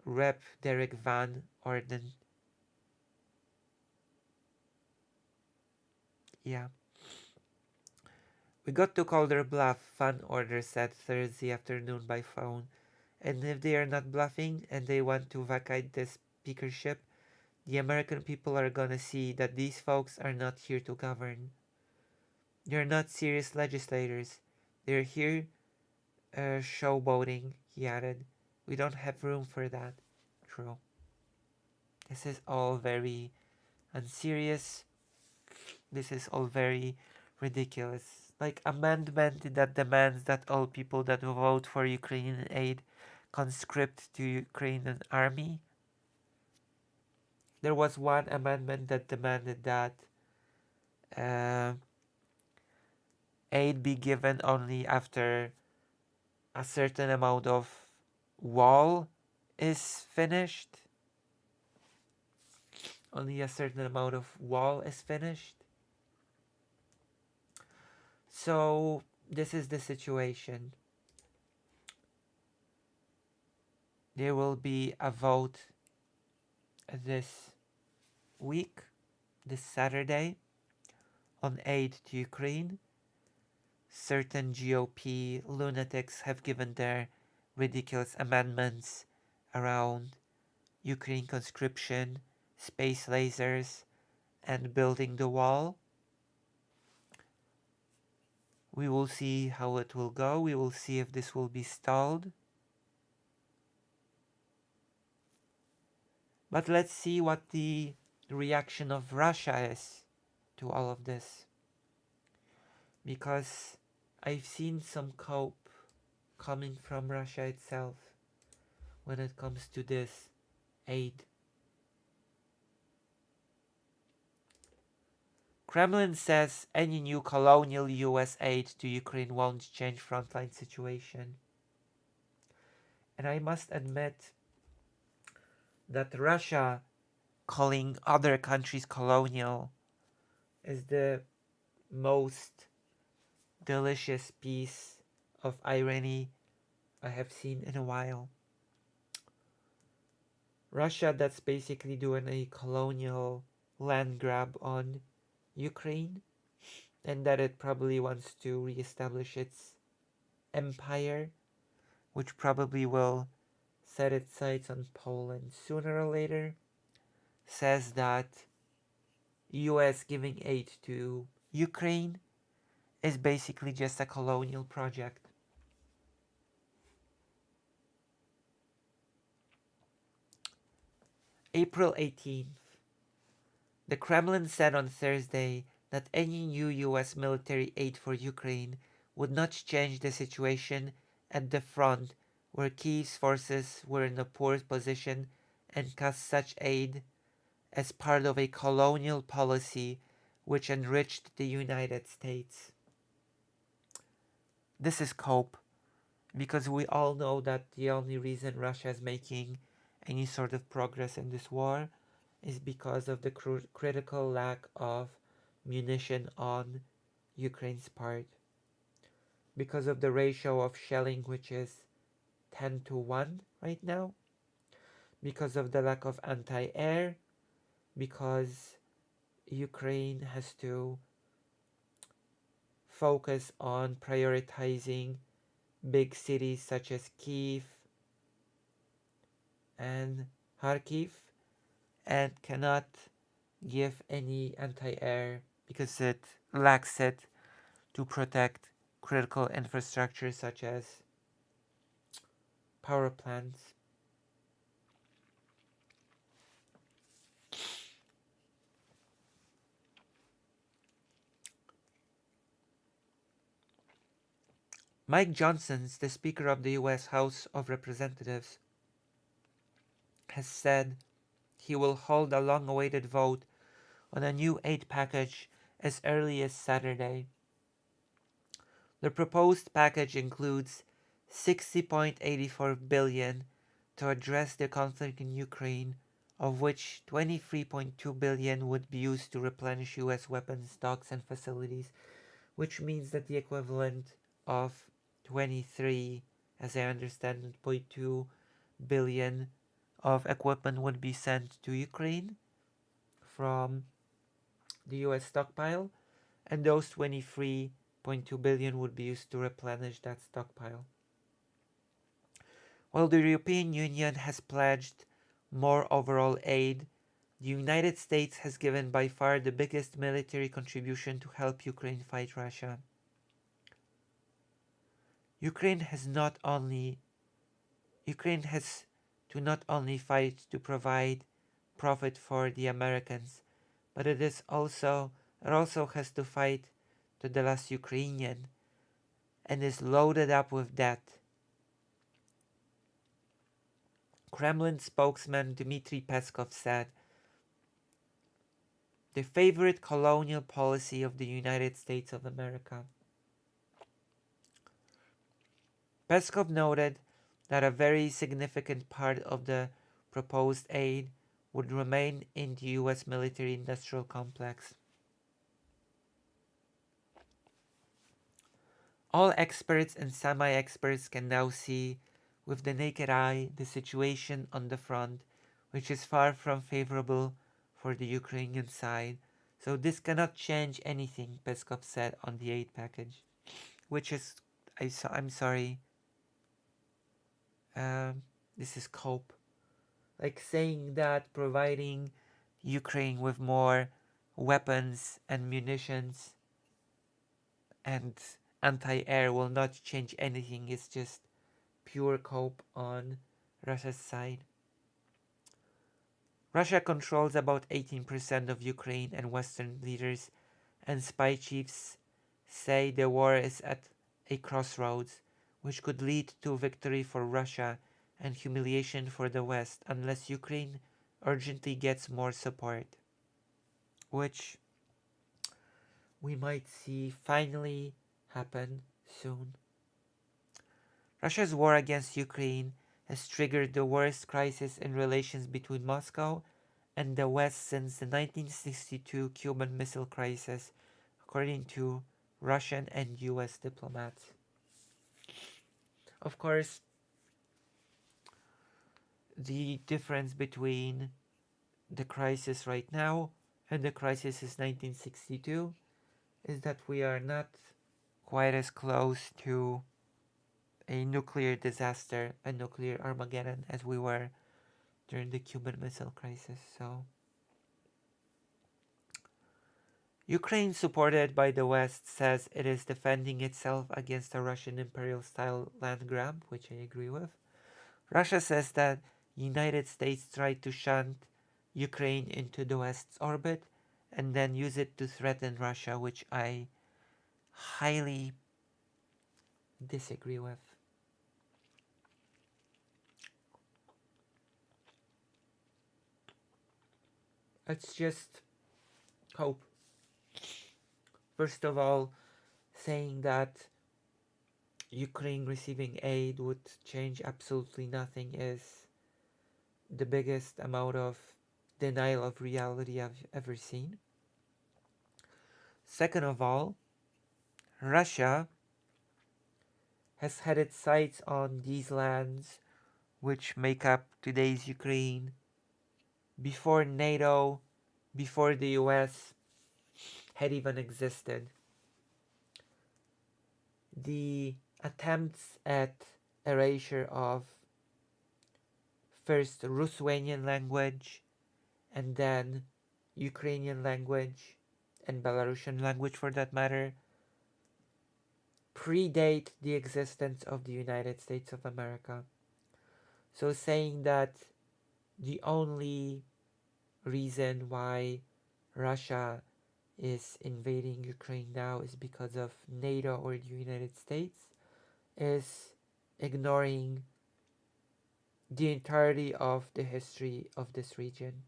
Rep. Derek Van Orden. Yeah. We got to call their bluff, Van Order said Thursday afternoon by phone. And if they are not bluffing and they want to vacate the speakership, the American people are gonna see that these folks are not here to govern. They're not serious legislators. They're here showboating, he added. We don't have room for that. True. This is all very unserious. This is all very ridiculous. Like amendment that demands that all people that vote for Ukrainian aid conscript to Ukrainian army. There was one amendment that demanded that uh, aid be given only after a certain amount of wall is finished. Only a certain amount of wall is finished. So this is the situation. There will be a vote this week, this Saturday, on aid to Ukraine. Certain GOP lunatics have given their ridiculous amendments around Ukraine conscription, space lasers, and building the wall. We will see how it will go. We will see if this will be stalled. But let's see what the reaction of Russia is to all of this. Because I've seen some cope coming from Russia itself when it comes to this aid. Kremlin says any new colonial US aid to Ukraine won't change frontline situation. And I must admit that Russia calling other countries colonial is the most delicious piece of irony I have seen in a while. Russia that's basically doing a colonial land grab on Ukraine, and that it probably wants to reestablish its empire, which probably will set its sights on Poland sooner or later, says that US giving aid to Ukraine is basically just a colonial project. April 18th. The Kremlin said on Thursday that any new US military aid for Ukraine would not change the situation at the front, where Kyiv's forces were in a poor position, and cast such aid as part of a colonial policy which enriched the United States. This is cope, because we all know that the only reason Russia is making any sort of progress in this war is because of the critical lack of munition on Ukraine's part. Because of the ratio of shelling, which is 10-1 right now. Because of the lack of anti-air. Because Ukraine has to focus on prioritizing big cities such as Kyiv and Kharkiv, and cannot give any anti-air because it lacks it to protect critical infrastructure such as power plants. Mike Johnson, the Speaker of the US House of Representatives, has said he will hold a long-awaited vote on a new aid package as early as Saturday. The proposed package includes $60.84 billion to address the conflict in Ukraine, of which $23.2 billion would be used to replenish US weapons stocks and facilities, which means that the equivalent of 23, as I understand it, $0.2 billion of equipment would be sent to Ukraine from the US stockpile, and those 23.2 billion would be used to replenish that stockpile. While the European Union has pledged more overall aid, the United States has given by far the biggest military contribution to help Ukraine fight Russia. Ukraine has to not only fight to provide profit for the Americans, but it also has to fight to the last Ukrainian and is loaded up with debt. Kremlin spokesman Dmitry Peskov said, "The favorite colonial policy of the United States of America." Peskov noted that a very significant part of the proposed aid would remain in the U.S. military-industrial complex. All experts and semi-experts can now see with the naked eye the situation on the front, which is far from favorable for the Ukrainian side. So this cannot change anything, Peskov said on the aid package, which is, I'm sorry, this is cope. Like saying that providing Ukraine with more weapons and munitions and anti-air will not change anything. It's just pure cope on Russia's side. Russia controls about 18% of Ukraine, and Western leaders and spy chiefs say the war is at a crossroads, which could lead to victory for Russia and humiliation for the West unless Ukraine urgently gets more support, which we might see finally happen soon. Russia's war against Ukraine has triggered the worst crisis in relations between Moscow and the West since the 1962 Cuban Missile Crisis, according to Russian and US diplomats. Of course, the difference between the crisis right now and the crisis in 1962 is that we are not quite as close to a nuclear disaster, a nuclear Armageddon, as we were during the Cuban Missile Crisis. So, Ukraine, supported by the West, says it is defending itself against a Russian imperial-style land grab, which I agree with. Russia says that the United States tried to shunt Ukraine into the West's orbit and then use it to threaten Russia, which I highly disagree with. It's just hope. First of all, saying that Ukraine receiving aid would change absolutely nothing is the biggest amount of denial of reality I've ever seen. Second of all, Russia has had its sights on these lands which make up today's Ukraine before NATO, before the US had even existed. The attempts at erasure of first Ruthenian language and then Ukrainian language and Belarusian language for that matter predate the existence of the United States of America. So saying that the only reason why Russia is invading Ukraine now is because of NATO or the United States is ignoring the entirety of the history of this region.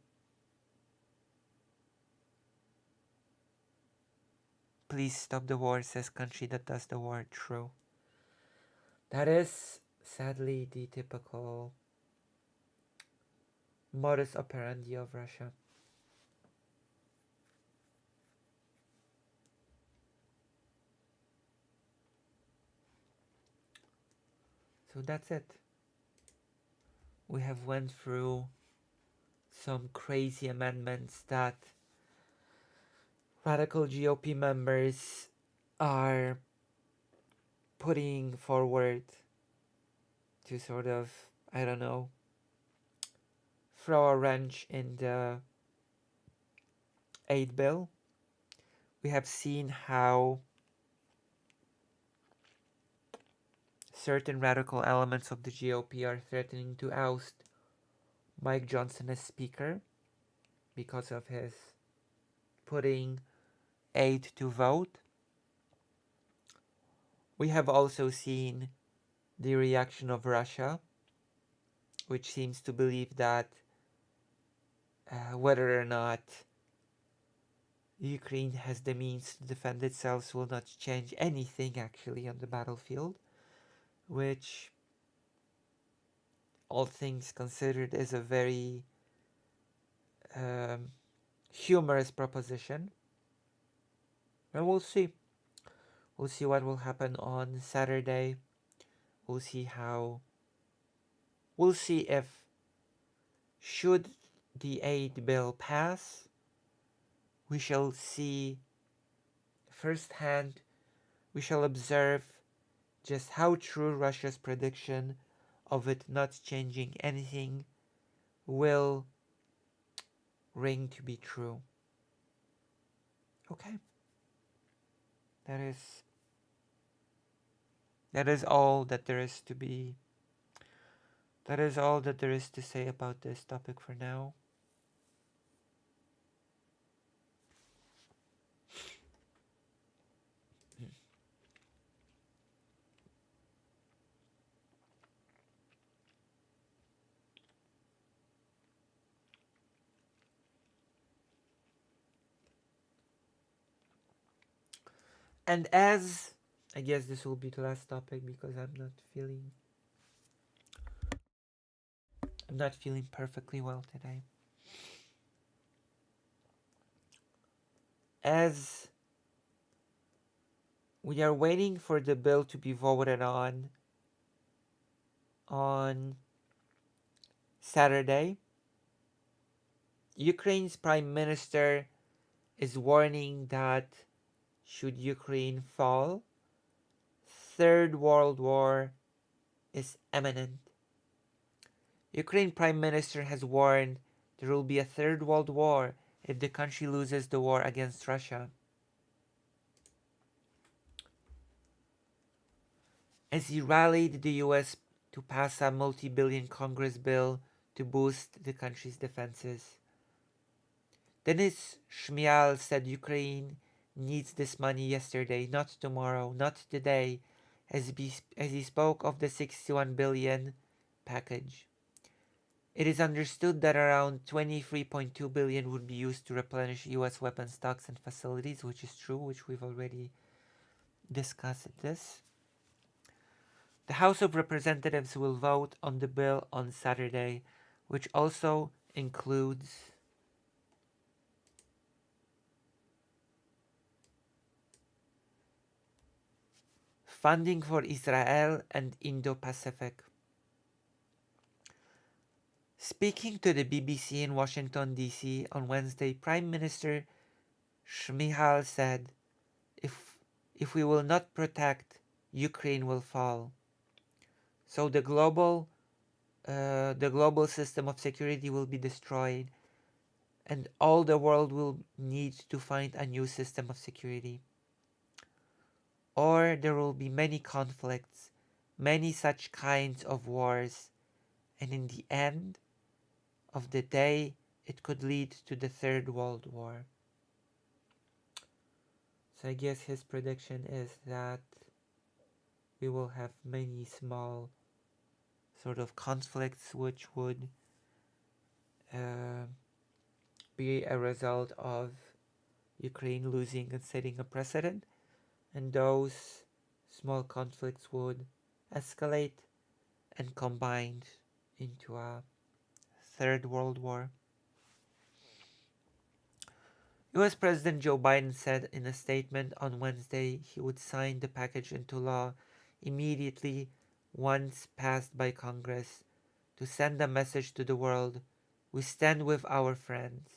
Please stop the war, says country that does the war. True. That is sadly the typical modus operandi of Russia. So that's it. We have went through some crazy amendments that radical GOP members are putting forward to sort of, I don't know, throw a wrench in the aid bill. We have seen how certain radical elements of the GOP are threatening to oust Mike Johnson as Speaker because of his putting aid to vote. We have also seen the reaction of Russia, which seems to believe that whether or not Ukraine has the means to defend itself will not change anything actually on the battlefield, which, all things considered, is a very um, humorous proposition. And we'll see. We'll see what will happen on Saturday. We'll see how. We'll see if, should the aid bill pass, we shall see firsthand, we shall observe just how true Russia's prediction of it not changing anything will ring to be true. Okay. That is all that there is to be. That is all that there is to say about this topic for now. And as I guess this will be the last topic because I'm not feeling perfectly well today. As we are waiting for the bill to be voted on Saturday, Ukraine's prime minister is warning that should Ukraine fall, Third World War is imminent. Ukraine Prime Minister has warned there will be a Third World War if the country loses the war against Russia. As he rallied the US to pass a multi-billion Congress bill to boost the country's defenses. Denis Shmyhal said Ukraine needs this money yesterday, not tomorrow, not today, as he spoke of the 61 billion package. It is understood that around 23.2 billion would be used to replenish US weapon stocks and facilities, which is true, which we've already discussed this. The House of Representatives will vote on the bill on Saturday, which also includes funding for Israel and Indo-Pacific. Speaking to the BBC in Washington, D.C. on Wednesday, Prime Minister Shmyhal said, if we will not protect, Ukraine will fall. So the global system of security will be destroyed, and all the world will need to find a new system of security. Or there will be many conflicts, many such kinds of wars, and in the end of the day, it could lead to the Third World War. So I guess his prediction is that we will have many small sort of conflicts which would be a result of Ukraine losing and setting a precedent, and those small conflicts would escalate and combine into a Third World War. US President Joe Biden said in a statement on Wednesday he would sign the package into law immediately once passed by Congress to send a message to the world: we stand with our friends.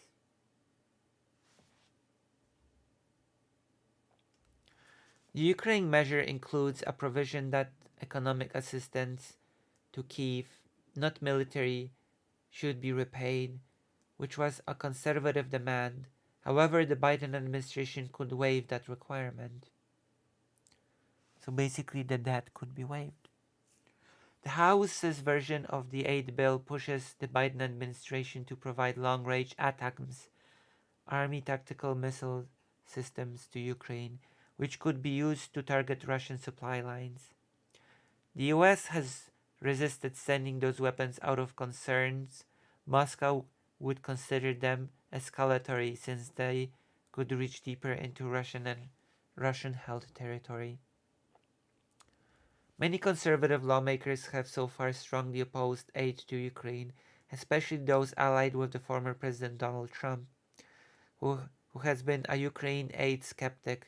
The Ukraine measure includes a provision that economic assistance to Kyiv, not military, should be repaid, which was a conservative demand. However, the Biden administration could waive that requirement. So basically, the debt could be waived. The House's version of the aid bill pushes the Biden administration to provide long range ATACMS, Army tactical missile systems, to Ukraine, which could be used to target Russian supply lines. The US has resisted sending those weapons out of concerns Moscow would consider them escalatory since they could reach deeper into Russian-held territory. Many conservative lawmakers have so far strongly opposed aid to Ukraine, especially those allied with the former President Donald Trump, who has been a Ukraine aid skeptic.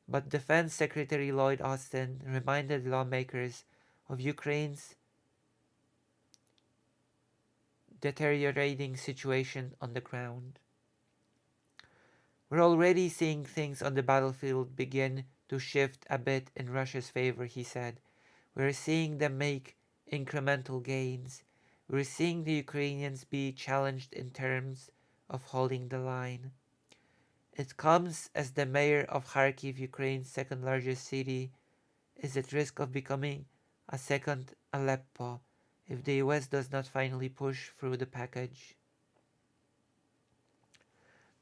But Defense Secretary Lloyd Austin reminded lawmakers of Ukraine's deteriorating situation on the ground. We're already seeing things on the battlefield begin to shift a bit in Russia's favor, he said. We're seeing them make incremental gains. We're seeing the Ukrainians be challenged in terms of holding the line. It comes as the mayor of Kharkiv, Ukraine's second largest city, is at risk of becoming a second Aleppo if the US does not finally push through the package.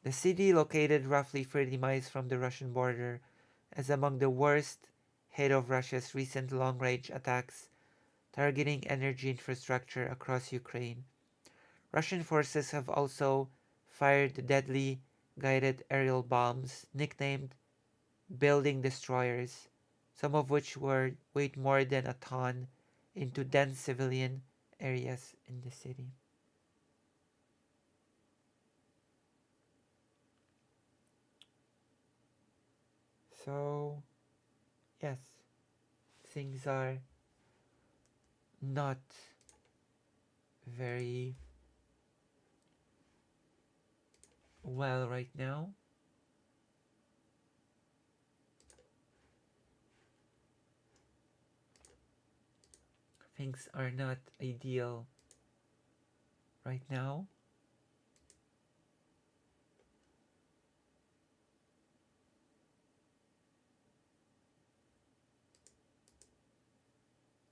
The city, located roughly 30 miles from the Russian border, is among the worst hit of Russia's recent long-range attacks targeting energy infrastructure across Ukraine. Russian forces have also fired deadly guided aerial bombs, nicknamed building destroyers, some of which weighed more than a ton, into dense civilian areas in the city. So, yes, things are not very well right now. Things are not ideal right now.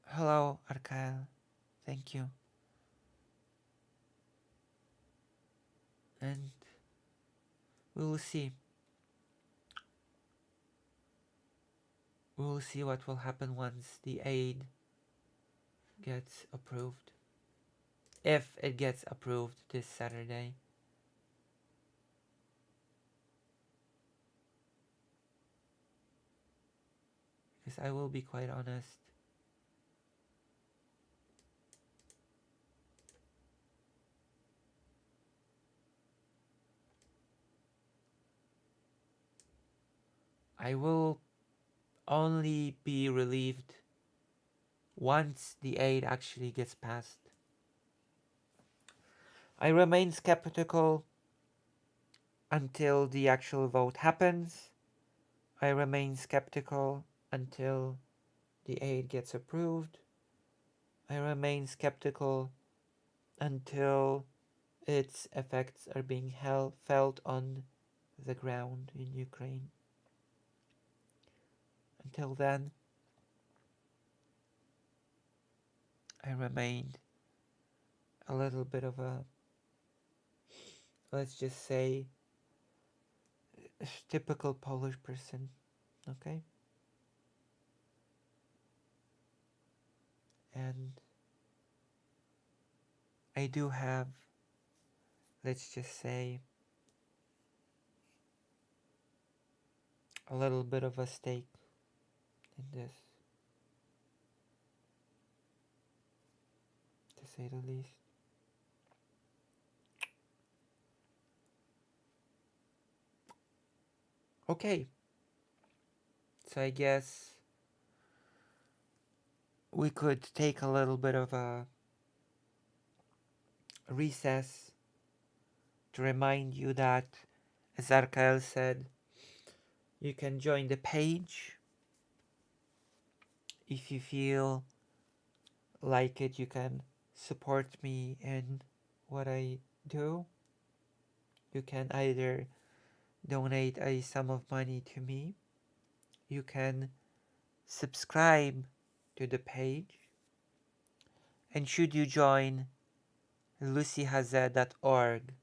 Hello, Arkael. Thank you. And we will see. We will see what will happen once the aid gets approved. If it gets approved this Saturday. Because I will be quite honest. I will only be relieved once the aid actually gets passed. I remain skeptical until the actual vote happens. I remain skeptical until the aid gets approved. I remain skeptical until its effects are being felt on the ground in Ukraine. Until then, I remained a little bit of a, let's just say, a typical Polish person, okay? And I do have, let's just say, a little bit of a stake in this, to say the least. Okay, so I guess we could take a little bit of a recess to remind you that, as Arkael said, you can join the page if you feel like it, you can support me in what I do. You can either donate a sum of money to me, you can subscribe to the page, and should you join lucyhaza.org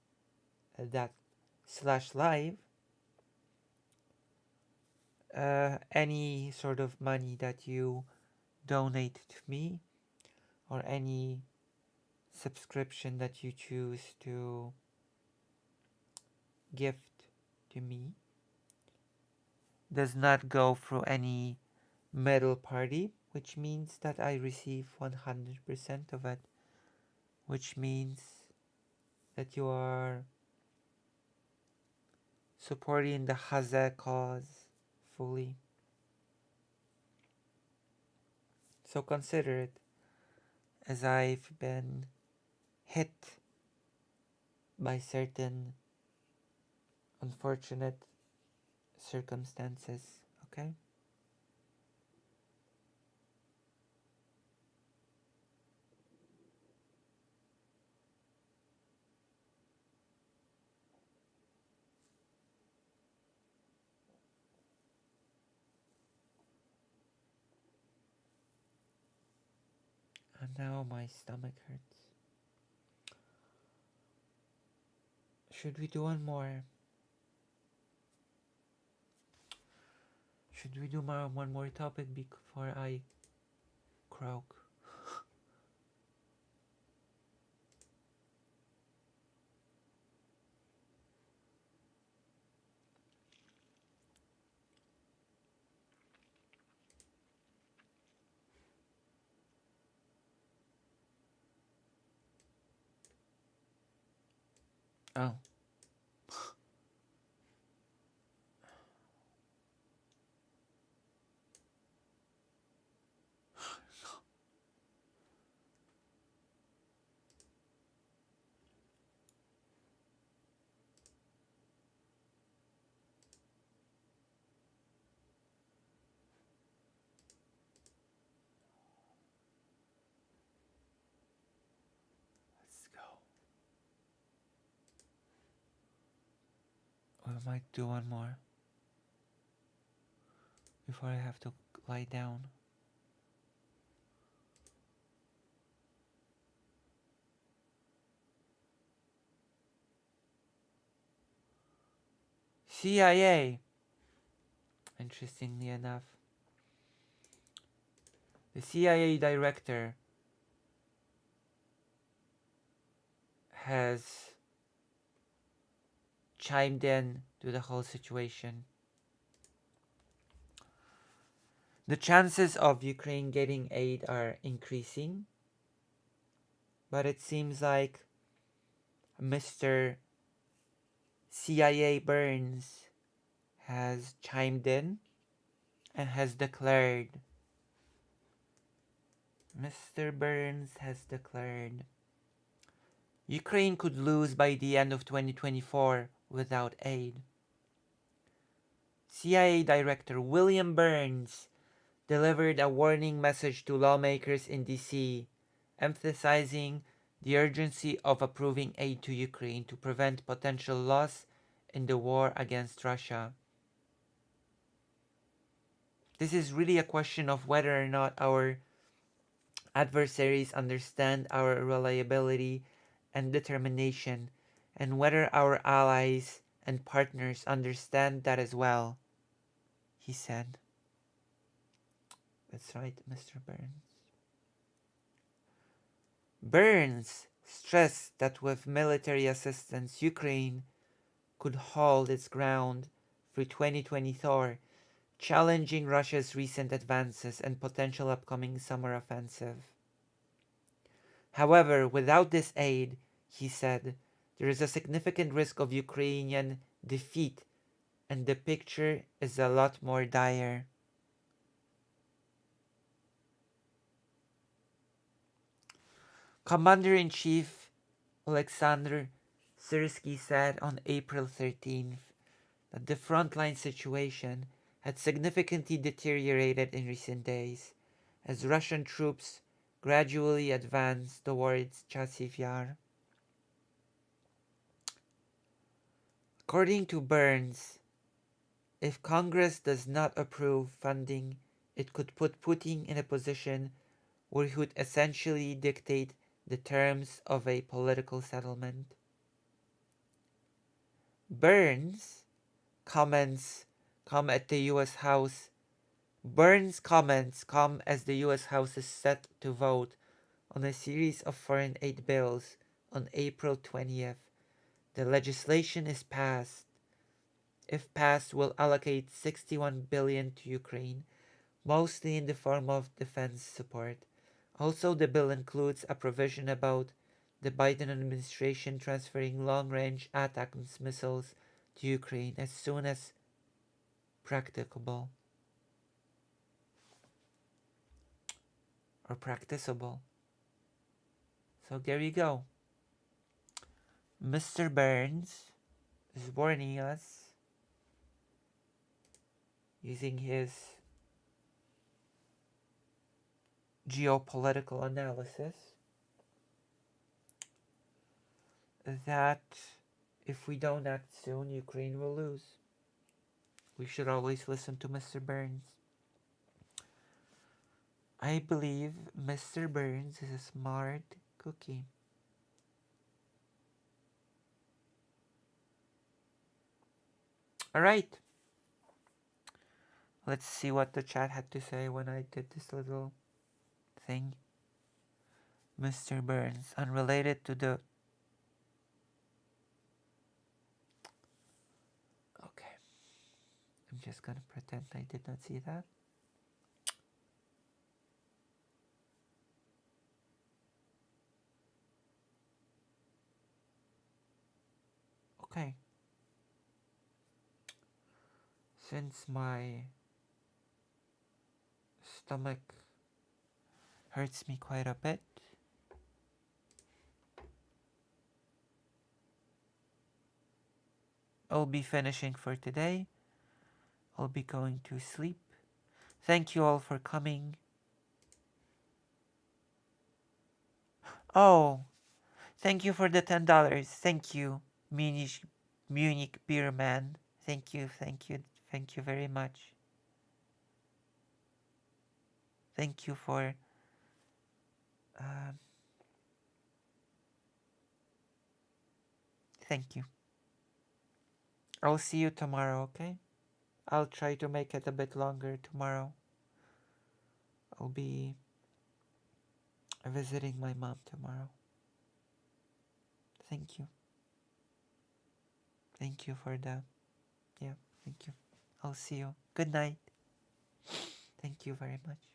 /live, any sort of money that you donate to me, or any subscription that you choose to gift to me, does not go through any middle party, which means that I receive 100% of it, which means that you are supporting the Haza cause fully. So consider it, as I've been hit by certain unfortunate circumstances, okay? And now my stomach hurts. Should we do one more? Should we do one more topic before I croak? Oh. Let's go. We might do one more before I have to lie down. CIA. Interestingly enough, the CIA director has chimed in to the whole situation. The chances of Ukraine getting aid are increasing, but it seems like Mr. CIA Burns has chimed in and has declared, Mr. Burns has declared, Ukraine could lose by the end of 2024 without aid. CIA Director William Burns delivered a warning message to lawmakers in DC, emphasizing the urgency of approving aid to Ukraine to prevent potential loss in the war against Russia. This is really a question of whether or not our adversaries understand our reliability and determination, and whether our allies and partners understand that as well, he said. That's right, Mr. Burns. Burns stressed that with military assistance, Ukraine could hold its ground through 2024, challenging Russia's recent advances and potential upcoming summer offensive. However, without this aid, he said, there is a significant risk of Ukrainian defeat, and the picture is a lot more dire. Commander-in-Chief Alexander Syrskyi said on April 13th that the frontline situation had significantly deteriorated in recent days, as Russian troops gradually advance towards Chasiv Yar. According to Burns, if Congress does not approve funding, it could put Putin in a position where he would essentially dictate the terms of a political settlement. Burns comments come at the US House. Burns' comments come as the US House is set to vote on a series of foreign aid bills on April 20th. The legislation is passed. If passed, will allocate $61 billion to Ukraine, mostly in the form of defense support. Also, the bill includes a provision about the Biden administration transferring long-range ATACMS missiles to Ukraine as soon as practicable or practicable. So there you go. Mr. Burns is warning us using his geopolitical analysis that if we don't act soon, Ukraine will lose. We should always listen to Mr. Burns. I believe Mr. Burns is a smart cookie. Alright. Let's see what the chat had to say when I did this little thing. Mr. Burns, unrelated to the... Okay. I'm just gonna pretend I did not see that. Okay. Since my stomach hurts me quite a bit, I'll be finishing for today. I'll be going to sleep. Thank you all for coming. Oh, thank you for the $10. Thank you, Munich Beer Man. Thank you very much. Thank you for thank you. I'll see you tomorrow, okay? I'll try to make it a bit longer tomorrow. I'll be visiting my mom tomorrow. Thank you. Thank you for that. Yeah, thank you. I'll see you. Good night. Thank you very much.